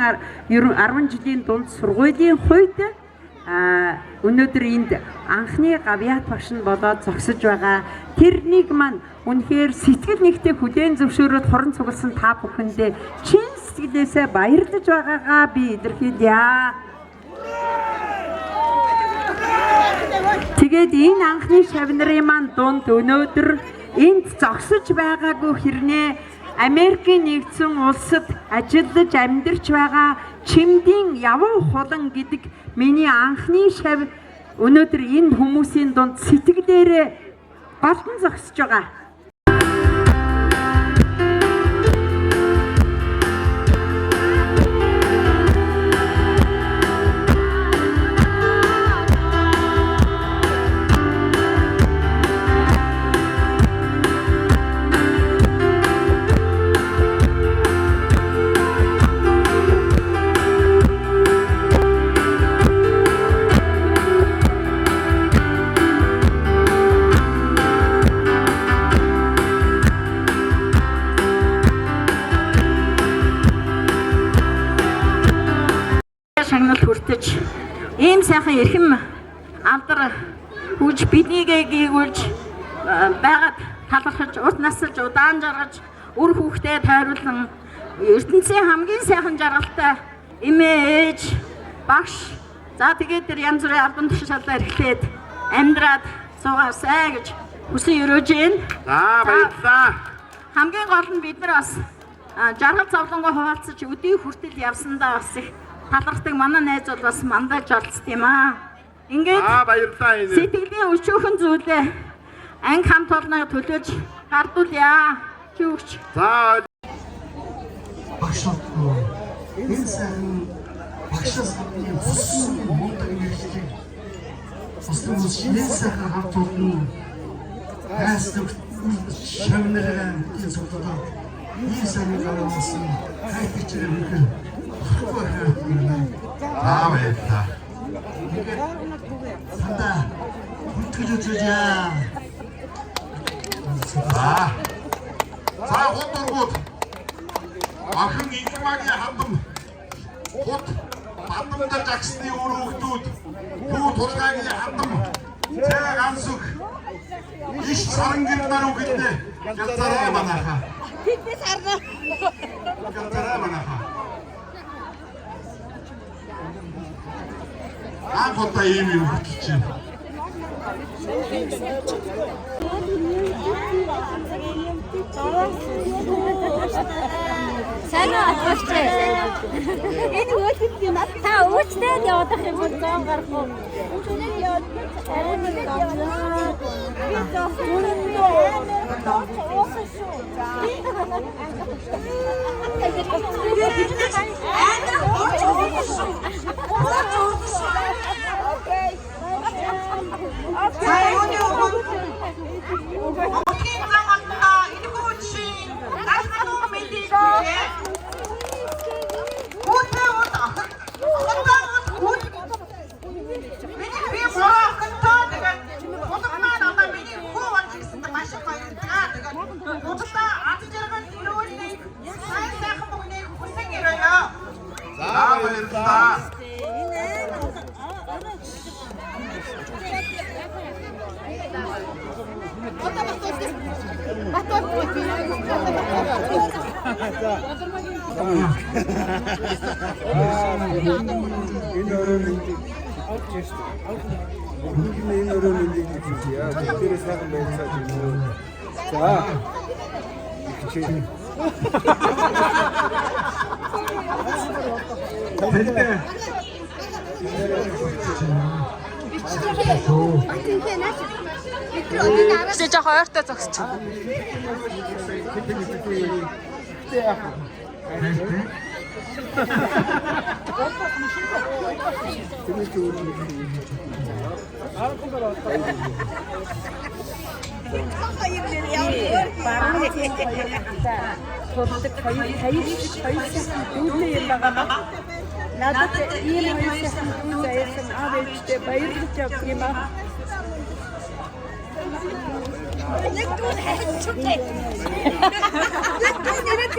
10 жилийн дунд сургуулийн хувьд өнөөдөр энд анхны гавьяат багш нь болоод зогсож байгаа. Тэрнийг маань үнэхээр сэтгэл нэгтэй хүлээн зөвшөөрөөд хорон цугласан та бүхэндээ чин сэтгэлээсээ баярлаж байгаагаа би илэрхийлье. Тэгээд энэ анхны шавнарын маань дунд өнөөдөр энд зогсож байгаагүй хэрнээ Америкийн нэгдсэн улсад ажиллаж амьдарч байгаа Чимдийн Явуу Хулан гэдэг миний анхны шав өнөөдөр энэ хүмүүсийн дунд сэтгэлээрээ голдон зогсож байгаа. Шагнал хүртэж ийм сайхан эрхэм алдар хүж биднийг гүйгүүлж байгаад талархаж урт насалж удаан жаргаж үр хүүхдээ тойруулан ертөнцийн хамгийн сайхан жаргалтай эмээ ээж багш за тэгээд тэр янз бүрийн албан тушаалаа эрхлээд амьдраад суугаасай гэж хүсэн өрөөж байна. За баярлалаа. Хамгийн гол нь бид нар бас жаргал зовлонгоо хуваалцаж өдний хүртэл явсандаа бас их талархдаг манай найз бол бас мандаж олцсон юм аа. Ингээд баярлалаа энэ. Сэтгэлийн өчөөхөн зүйлээ анги хамт олноо төлөөж гардуулъя. Чүгч. За багшаа энэ сайн багшаас юм хүссэн мундаг нэршил Ослын шинэсээ хавтуулна. Хайстаг шавнараа энэ цогцоо. Ийм сайн гаргасан хайчрын мөхөн. Авэта. Санда бүтгэж үзье. За хотургууд ахын инхмагийн хандам хот бандамдар жагсны өрөөгдүүд бүү тулгаагийн хандам цэг ансүх иш сарангир наруу гэдэг ятараа манаха. Тэгбис харна. Ятараа манаха. Анхудаа ийм юм хэлж байна. Сайн атгаач. Энэ үеийг юм та өөчтэй явах юм бол 100 гарах уу? Өөчтэй явах. Би 진짜 허약대 적시죠. Надад ийм үеийнхэн дүү заяасан аав ээжтэй баярлаж явах юм аа. Нэг дүү хайчтай. Нэг дүү нэрэт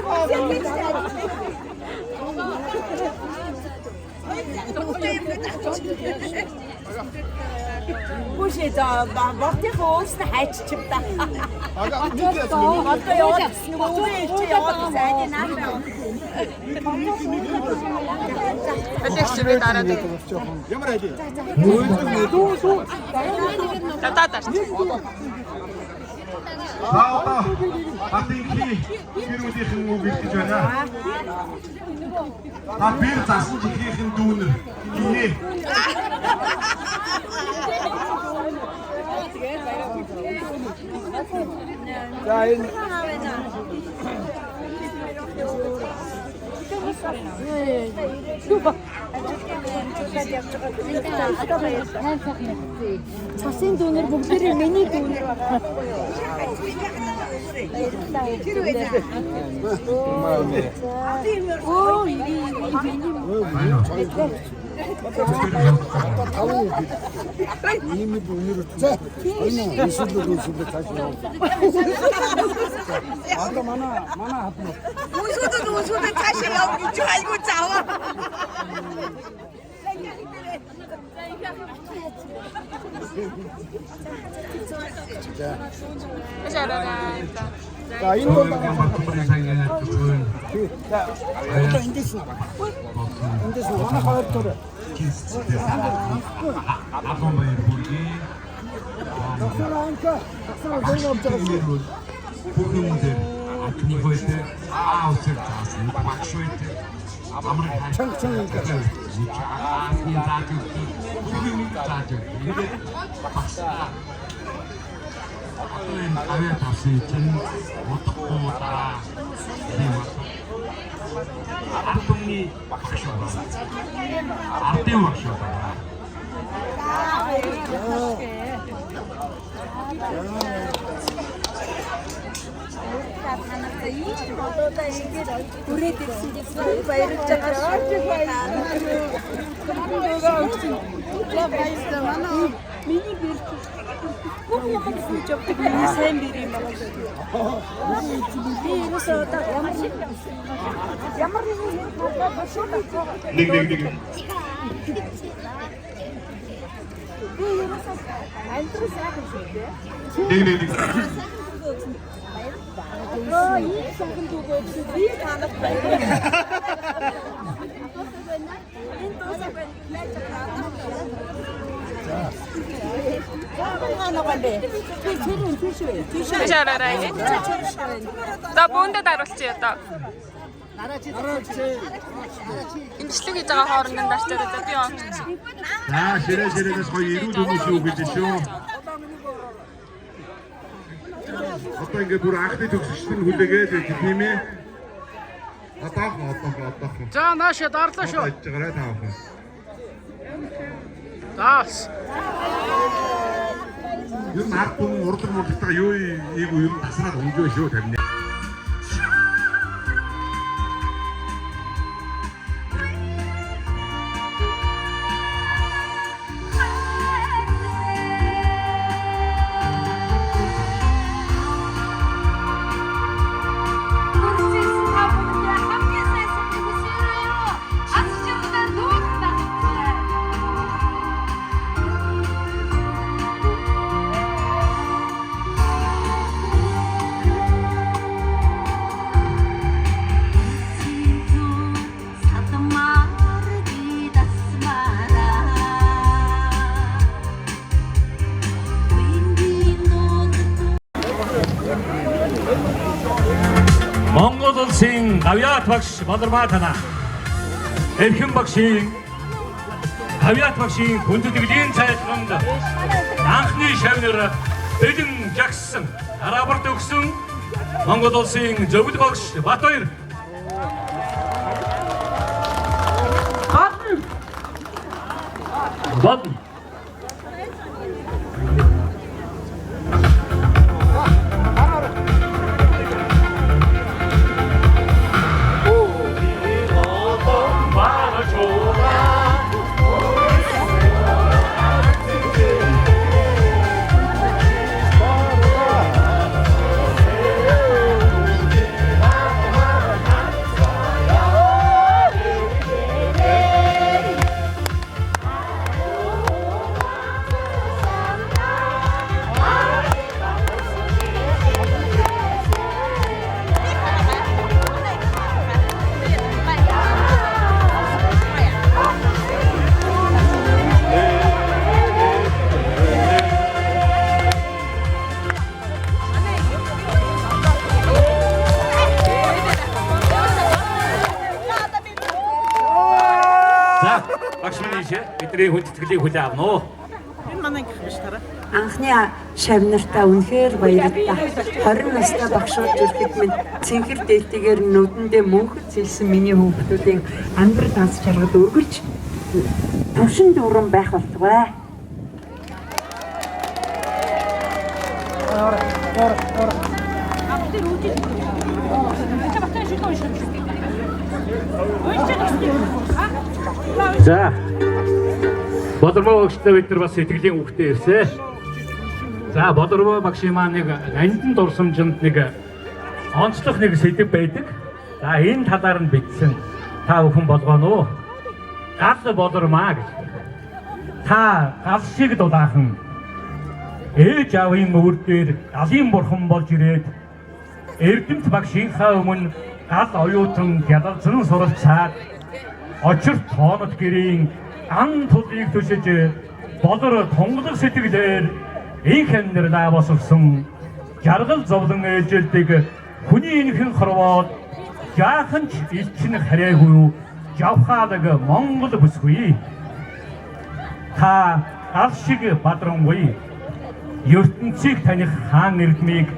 Бүшээ бортын өөснө хайчих та. Одоо яваад чи яваад сайн наа. Алекс би дараад. Ямар айди? Татаа. Хаата атинхи гэрүүдийнхэн үг хэлж байна. Та бэр засан чихийн дүүнэр гинэ. За энэ Цасын дүүнэр бүгдээрээ миний дүүнэр байна. 자 인도 인데스 하나 가르쳐라. За бөөндөө даруулчих одоо. Имжлэг хийж байгаа хоорондын дарчаараа за би онцчих. За ширээс гоё ирүүл хүмүүс юу гэж шүү. Одоо ингээд бүр анхны төгсөгчдийн хүлээгээд тийм ээ. Одоо. За нааша дарлаа шүү. Ажгараа таах. Таас. Юу нарт хүн урлаг мурдтайгаа юу ийгүү юм тасраад өнгөө шүү тавина. Монгол улсын гавьяат багш Болормоо танаа. Эрхэм багшийн гавьяат багшийн хүндэтгэлийн цайлганд анхны шавнаар бэлэн жагссан харабарт өгсөн Монгол улсын зөвлө багш Батбаяр. Бат. За багш минь ийшээ бидний хүндэтгэлийг хүлээн авна уу. Энэ манай гэх биш тараа. Анхны шавнартаа үнэхээр баярлалаа. 20 настай багшууд ирэхэд минь цэнхэр дээлтэйгээр нүдэндээ мөнхөд зэлсэн миний хүүхдүүдийн амьдрал аз жаргал өргөж төвшин дүүрэн байх болтугай. За. Бодормоо багштай бид нар бас сэтгэлийн үгтэй ирсэн. За Бодормоо багшийн маань нэг андан дурсамжинд нэг онцлог нэг сэдв байдаг. За энэ талаар нь бичсэн. Та бүхэн болгоно уу? Гал Бодормоо гэж. Та гал шиг дулаахан ээж аавын өвөр дээр галын бурхан болж ирээд Эрдэмт багшийнхаа өмнө гал оюутан гялалзан суралцаад очир тоонод гэрийн ан тулыг төшөж болор тунгалаг сэтгэлээр инх амьдралаа босгосон жаргал зовлон ээлжилдэг хүний инхэн хорвоод жаахан ч илчин хараагүй жавхаадаг Монгол бүсгүй. Та гал шиг бадрангүй ертөнцийг таних хаан эрдмийг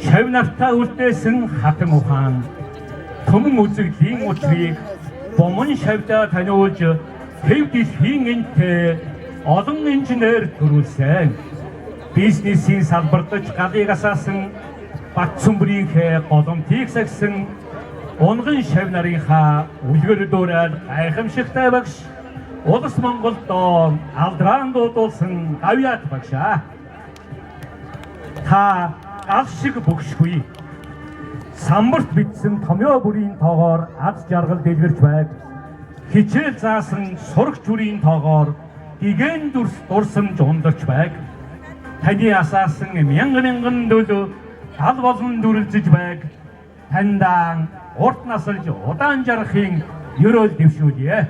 шав нартаа үлдээсэн хатан ухаан төмөн үзэглийн учрыг бомон шавдаа таниулж хэв дэлхийн энтэй олон инженер төрүүлсэн. Бизнесийн салбартаж галыг асаасан Батцүмбрийнхээ голомтыг сагсан унган шав нарынхаа үлгэр дуурайл гайхамшигтай багш Улс Монголдоо алдран дуудуулсан гавьяат багшаа. Та гал шиг бөгшгүй. Самбарт бичсэн томьёо бүрийн тоогоор аз жаргал дэлгэрч байг. Хичээл заасан сурагч бүрийн тоогоор гигэн дурсамж ундарч байг. Таны асаасан мянган дөлөө тал болон дүрлжиж байг. Таньдаа урт насалж удаан жарахын ерөөл дэвшүүлье.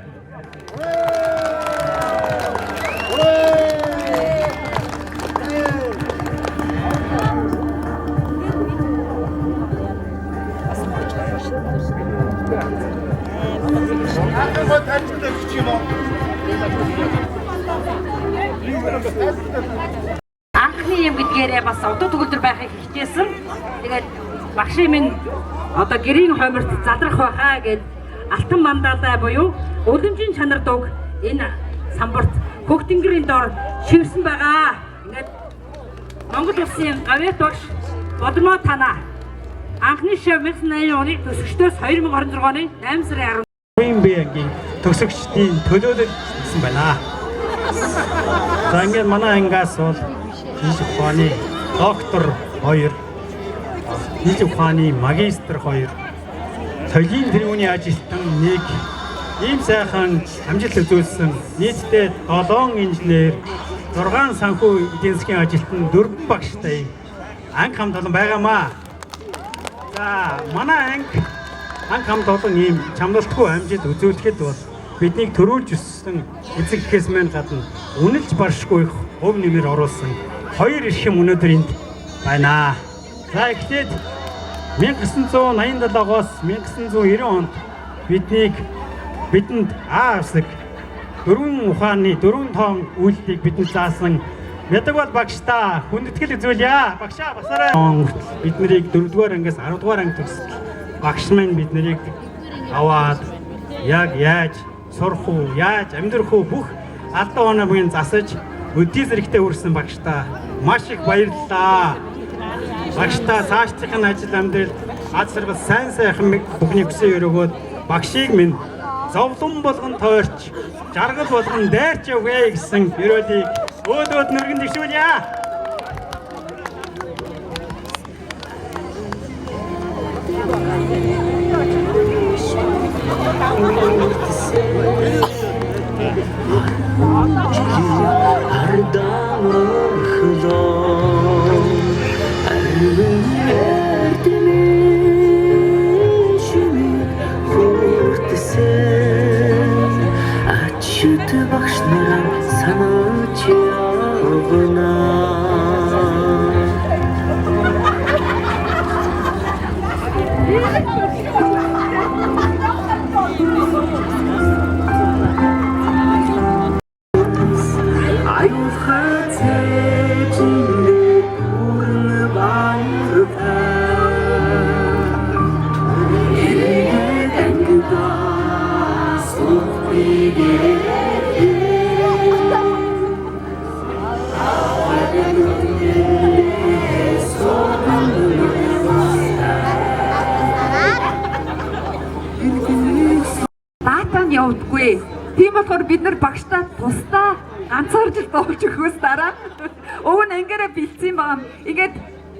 Анхны юм гэдгээрээ бас одоо төгөлдөр байхыг хичээсэн. Тэгээд багшийн минь одоо гэрийн хойморт задрах байхаа гэд алтан мандалаа буюу үлэмжийн чанар дуг энэ самбарт хөх тэнгэрийн дор шивэрсэн байгаа. Ингээд Монгол улсын гавьяат багш Бодормоо танаа анхны шав 1980 оны төсөгчдөөс 2026 оны 8 сарын 10 Бэгийн төгсөгчдийн төлөөлөл хийсэн байна. За ингээд манай ангиас бол физик ухааны доктор 2, физик ухааны магистр 2, соёлын тэргүүний ажилтан 1, ийм сайхан амжилт үзүүлсэн нийтдээ 7 инженер, 6 санхүү эдийн засгийн ажилтан 4 багштай анги хамт олон байгаамаа. За манай анги хамт олон ийм чамлалтгүй амжилт үзүүлэхэд бол биднийг төрүүлж өссөн эцэг гэхээс мань гадна үнэлж баршгүй хөв нэмэр оруулсан 2 эрхэм өнөөдөр энд байна. За эхлээд 1987-оос 1990 онд бидэнд А хэсэг 4 ухааны 4 тоон үйлдэлийг бидэнд заасан Мядаг бол багштай хүндэтгэл үзүүлье. Багшаа басараа. Бид нарыг 4-р ангиас 10-р анги төгсөл багш маань бид нарыг аваад яг яаж сурах уу, яаж амьдрах уу бүх алдаа оноогийн засаж өдий зэрэгтэй хүрсэн багштай маш их баярлалаа. Багштай цаашдын ажил амьдрал аз жаргал сайн сайхан бүхний хүсээ өрөөгөөд багшийг минь зовлон болгон тойрч жаргал болгон дайрч явъя гэсэн өрөөлийг өөдөөд нүргэн дэвшүүлье. Наатаа нь явдаггүй. Тийм болохоор бид нар багштаа тусдаа ганцаарж дуулж өгөхөөс дараа өв нь ангаараа бэлдсэн байгаа. Ингээд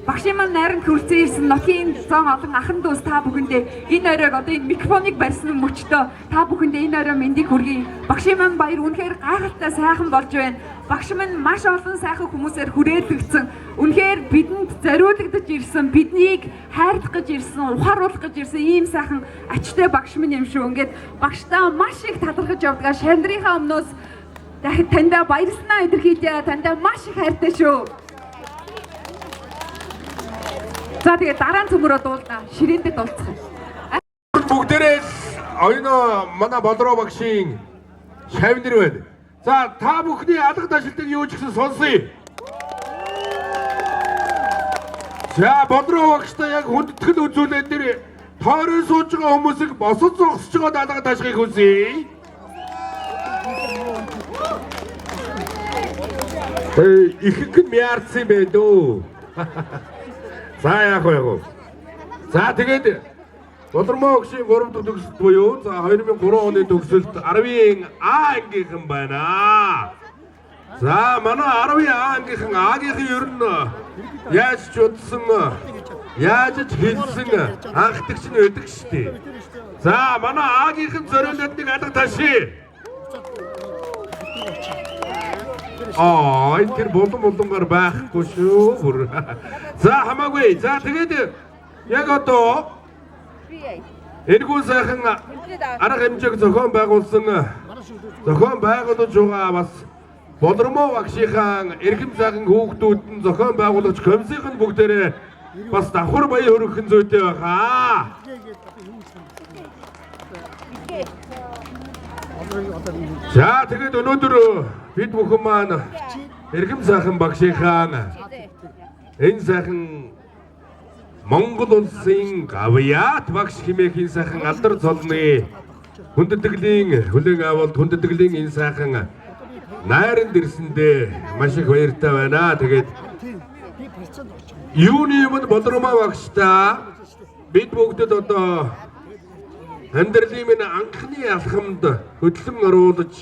багшийн маань найранд хүрцэн ирсэн нотгийн зам олон ахын дүүс та бүхэндээ энэ оройг одоо энэ микрофоныг барьсан мөчтөө та бүхэндээ энэ орой мэндийг хүргэе. Багшийн маань баяр үнэхээр гайхалтай сайхан болж байна. Багш маань маш олон сайхан хүмүүсээр хүрээлэгдсэн. Үнэхээр бидэнд зориулагдаж ирсэн, биднийг хайрлах гэж ирсэн, ухааруулах гэж ирсэн ийм сайхан ачтай багш минь юм шүү. Ингээд багштаа маш их талархаж явдаг. Шандрынхаа өмнөөс таньдаа баярлалаа илэрхийлье. Таньдаа маш их хайртай шүү. За тэгээ дараа нь цөмөрөө дуулнаа. Ширээндээ дуулцгаая. Бүгдээрээ оюуно манай Болроо багшийн шавнэр байна. За та бүхний алга ташлтыг юу ч гэсэн сонсъё. За Болроо багштай яг хүндэтгэл үзүүлээд нэр тойрон сууж байгаа хүмүүсийг босож зогсож байгаа алга ташхыг хүсье. Их гэн мяарсан бэ дөө. За яах вэ? За тэгээд Болормоо багшийн 3 дахь төгсөлт буюу за 2003 оны төгсөлт 10-ийн А ангийнхан байна. За манай 10-ийн А ангийнхан А-гийн ер нь яаж ч удсан, яаж ч хэлсэн анхдагч нь байдаг шүү дээ. За манай А-гийн зориулаад нэг алга таши. Энэ тэр болонгаар байхгүй шүү. За хамаагүй. За тэгээд яг одоо энэгүй сайхан арга хэмжээг зохион байгуулсан зохион байгуулж байгаа бас Болормоо багшийнхаа эрхэм сайхан хүүхдүүд нь зохион байгуулагч комиссийн бүгдээрээ бас давхар баяр хүргэх зүйтэй байгаа. За тэгээд өнөөдөр бид бүхэн маань эрхэм сайхан багшийнхаа энэ сайхан Монгол улсын Гавьяат багш хэмээхийн сайхан алдар цолны хүндэтгэлийн хүлээн авалт хүндэтгэлийн энэ сайхан найранд ирсэндээ маш их баяртай байна. Тэгээд юуны өмнө Болормоо багштай бид бүгдэд одоо амьдралын минь анхны алхамд хөдлөн оруулж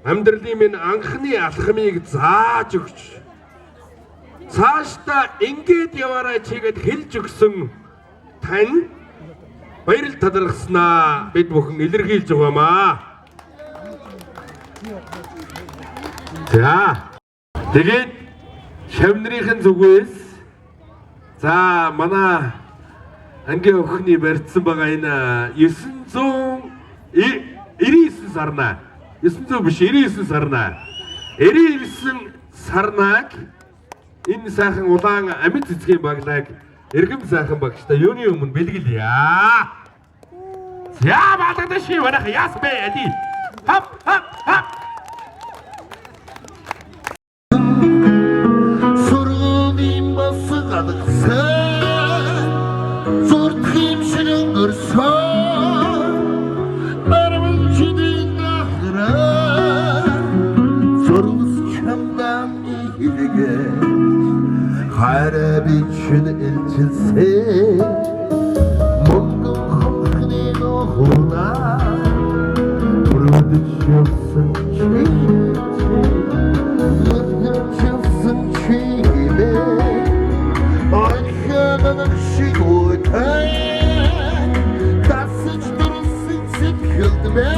амьдралын минь анхны алхмыг зааж өгч цаашдаа ингээд яваарай чигээд хэлж өгсөн тань баярл талархснаа бид бүхэн илэрхийлж байгаамаа. За тэгээд шавнырийн зүгээс за манай ангийн өхний барьсан байгаа энэ 999 сарна 900 биш 99 сарна 99 сарнаг энэ сайхан улаан амьд цэцгийн баглаг эргэм сайхан багштай юуны өмнө бэлгэлье. За баатагда шивэнах яс бэ ади. Хап хап хап. Сургуулийн басгадагсан зуртхим ширэн гөрсөн барван чидэн ахраа сургус чамдан ихэгэ хайраа бичэн элчилсэн монгол хонхны нохуна бүрдэж явсан чилсэн чимээ ойханаг шигуйтай тасч дурсан сэтгэлдмэ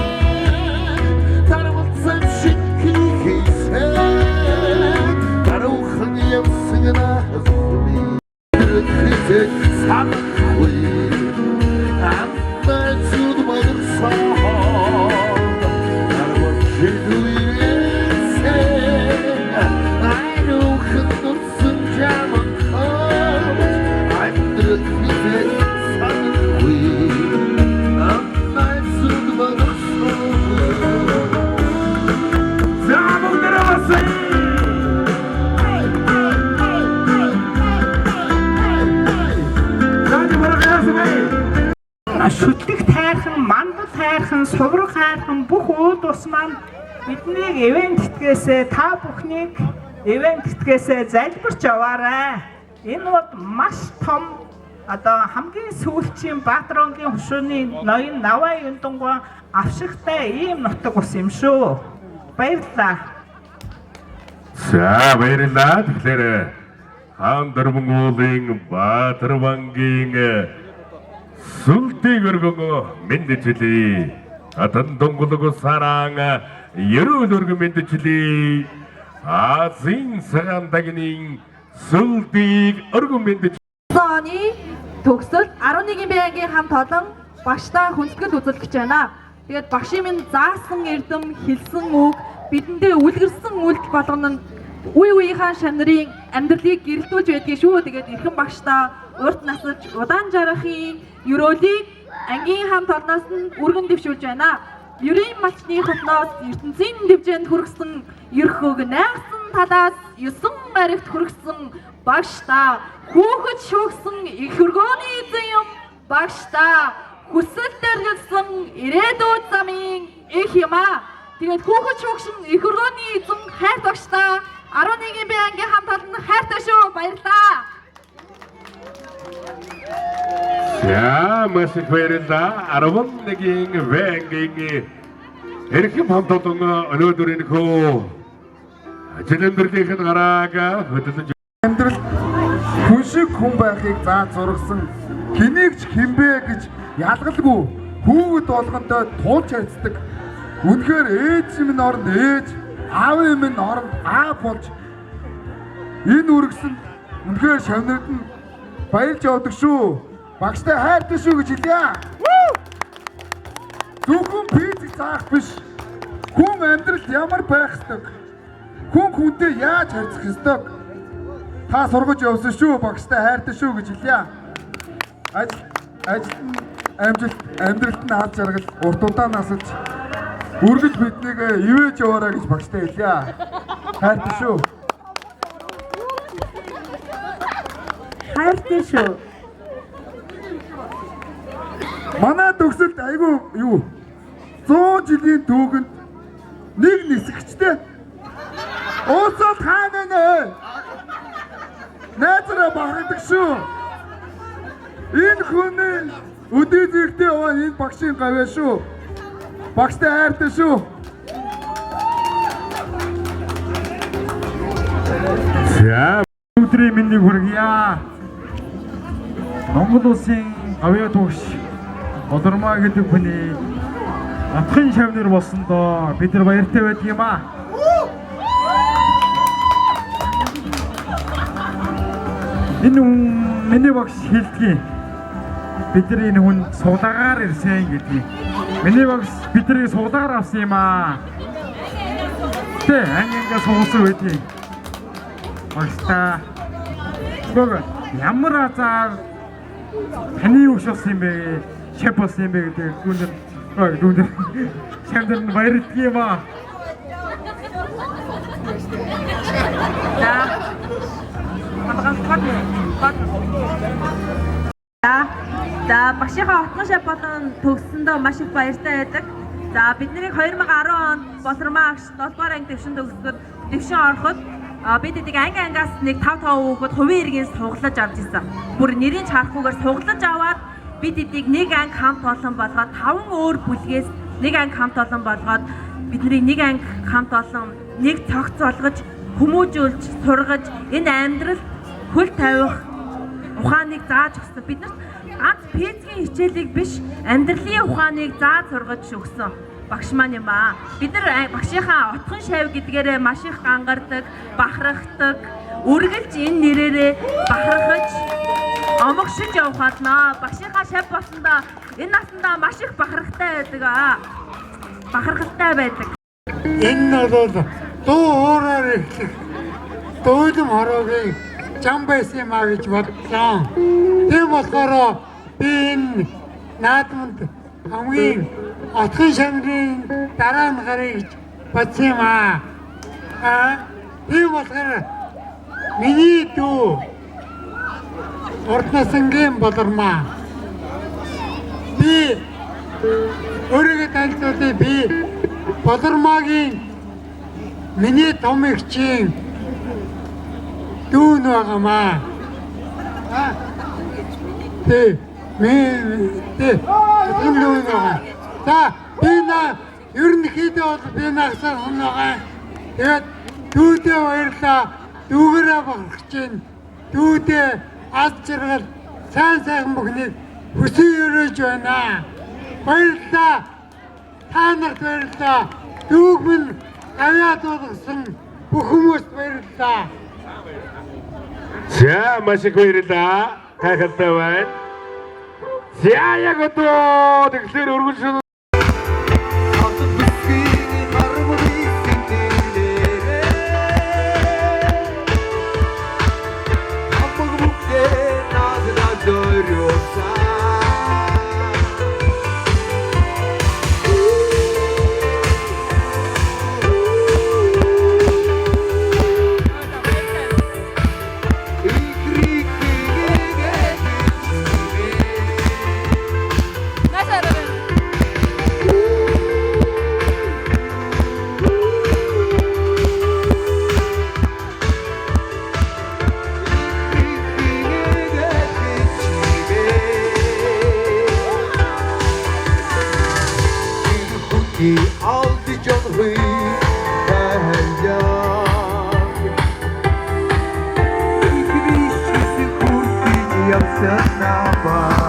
тарамцсан шикхийсэн таруухан явсан сувраг хайрхан бүх үүд ус маань биднийг ивент этгээсээ та бүхнийг ивент этгээсээ залбирч яваарай. Энэ бол маш том одоо хамгийн сүүлчийн Баатаронгийн хушууны ноён Наваа Юндангуй авшигтай ийм нутаг ус юм шүү. Баярлалаа. За баярлалаа. Тэгэхээр хаан дөрвөн уулын Баатарвангийн сүлтийг өргөн мэдчилээ. Атан дөнгөлөг сараан ерөөл өргөн мэдчилээ. Азийн цагаан дагнын сүлтийг өргөн мэдчилээ. Оны төгсөл 11 байнгын хамт олон багштай хүндэтгэл үзүүлж байна. Тэгээд багшийн минь заасан эрдэм хэлсэн үг бидэндээ үлгэрсэн үйлдэл болгоно нь үе үеийнхаа шанарын амьдралыг гэрэлтүүлж байдгийг шүү. Тэгээд эрхэм багштай урт насаж удаан жарахын ёроолыг ангийн хамт олноос нь өргөн дэвшүүлж байна. Ерийн малчны хотноос ертөнцийн дэвжээнд хүргэсэн ерхөөг найгсан талаас 9 гарагт хүргэсэн багштай хүүхэд шүүгсэн их хөргөөний эзэн юм багштай хүсэл дээргэлсэн ирээдүйн замын их юм аа. Тэгээд хүүхэд шүүгсэн их хөргөөний эзэн хайр багштай 11 байнгын хамт олон хайртай шүү. Баярлалаа. За маш их баярлалаа. 11 байнгын эрхэм хамт олон өнөөдөр энэ хөө ажлын гараага хөдөлж амьдрал хүн шиг хүн байхыг зааж зургасан хэнийг ч хинбэ гэж ялгалгүй хүүхэд болгондоо туулж хайцдаг. Үнэхээр ээж минь оронд ээж, аав минь оронд аав болж энэ үргэсэнд үнэхээр шавнард нь баярлж явдаг шүү. Багштай хайртай шүү гэж хэлье. Зөвхөн физик заах биш. Хүн амьдрал ямар байх ёстой? Хүн хүнтэй яаж харьцах ёстой? Та сургаж явсан шүү. Багштай хайртай шүү гэж хэлье. Амжилт амьдралд нь аз жаргал урт удаан насалж үргэлж биднийг ивэж яваарай гэж багштай хэлье. Хайртай шүү. Хайртай шүү. Манай төгсөлд айгүй юу 100 жилийн түүхэнд нэг нисгчтэй ууцал хаана нэ найзраа багтдаг шүү. Энэ хүн өдөө зэрэгтэй яваа энэ багшийн гавьяа шүү. Багштай хайртай шүү. За өдрийн мэндийг хүргье. Монгол улсын гавьяа төгш Болормоо гэдэг хүний атгын шавнар болсондоо бид нар баяртай байдаг юм аа. Энэ миний багш хэлдэг. Бидний энэ хүн суулгаар ирсэн гэдгийг. Миний багш бидний суулгаар авсан юм аа. Тэ ангинга суулсан байдгийг. Багштай ямар азар таны өгш болсон юм бэ? Шеф болсон юм бэ гэдэг гүнээр шамдар нь баярлдаг юм аа. За багшийнхаа отгон шав болон төгссөндөө маш их баяртай байдаг. За бидний 2010 онд Болормоо агш 7 дугаар анги дэвшин төгсгөд дэвшин ороход бид эдийг ангиас нэг 5 хүүхэд хувийн иргэн суглаж авч ирсэн. Бүр нэрийн чарахгүйгээр суглаж аваад бид эдийг нэг анги хамт олон болгоод 5 өөр бүлгээс нэг анги хамт олон болгоод бидний нэг анги хамт олон нэг цогц олгож хүмүүжүүлж сургаж энэ амьдрал хөл тавих ухааныг зааж өгсөн. Биднэрт ганц физикийн хичээлийг биш амьдралын ухааныг зааж сургаж өгсөн багш маань юм аа. Бид нар багшийнхаа отгон шав гэдгээрээ маш их гангардаг, бахархдаг, үргэлж энэ нэрээрээ бахархаж омогшиж явхад наа багшийнхаа шав болсондоо энэ насандаа маш их бахархтай байдаг аа. Бахархалтай байдаг. Энэ бол дуу хоороор ихлэх дуулам хороогийн зам байсан юм а гэж бодлоо. Тийм болохоор би энэ наадманд хамгийн отгон шавнарын дараа нь гарыг гэж бодсон юм а. Тийм болохоор миний дүү урт насангийн Болормоо. Би өөрийгөө танилцуулъя. Би Болормогийн миний том эгчийн дүүн байгаамаа. Тэ энэ дүүн байгаа. За би ерөнхийдөө бол би нагсаар хүн байгаа. Тэгээд дүүдээ баярлаа. Дүүгээрээ баграх чинь дүүдээ аз жаргал сайн бүхнийг хүсэн өрөөж байна. Баярлалаа. Та нарт баярлалаа. Дүүг минь аваад болгосон бүх хүмүүст баярлалаа. За маш их баярлалаа. Хайхалтай байна. За яг одоо тэгэхээр өргөншил aldı canı İkili işçisi kurtici yapsana bak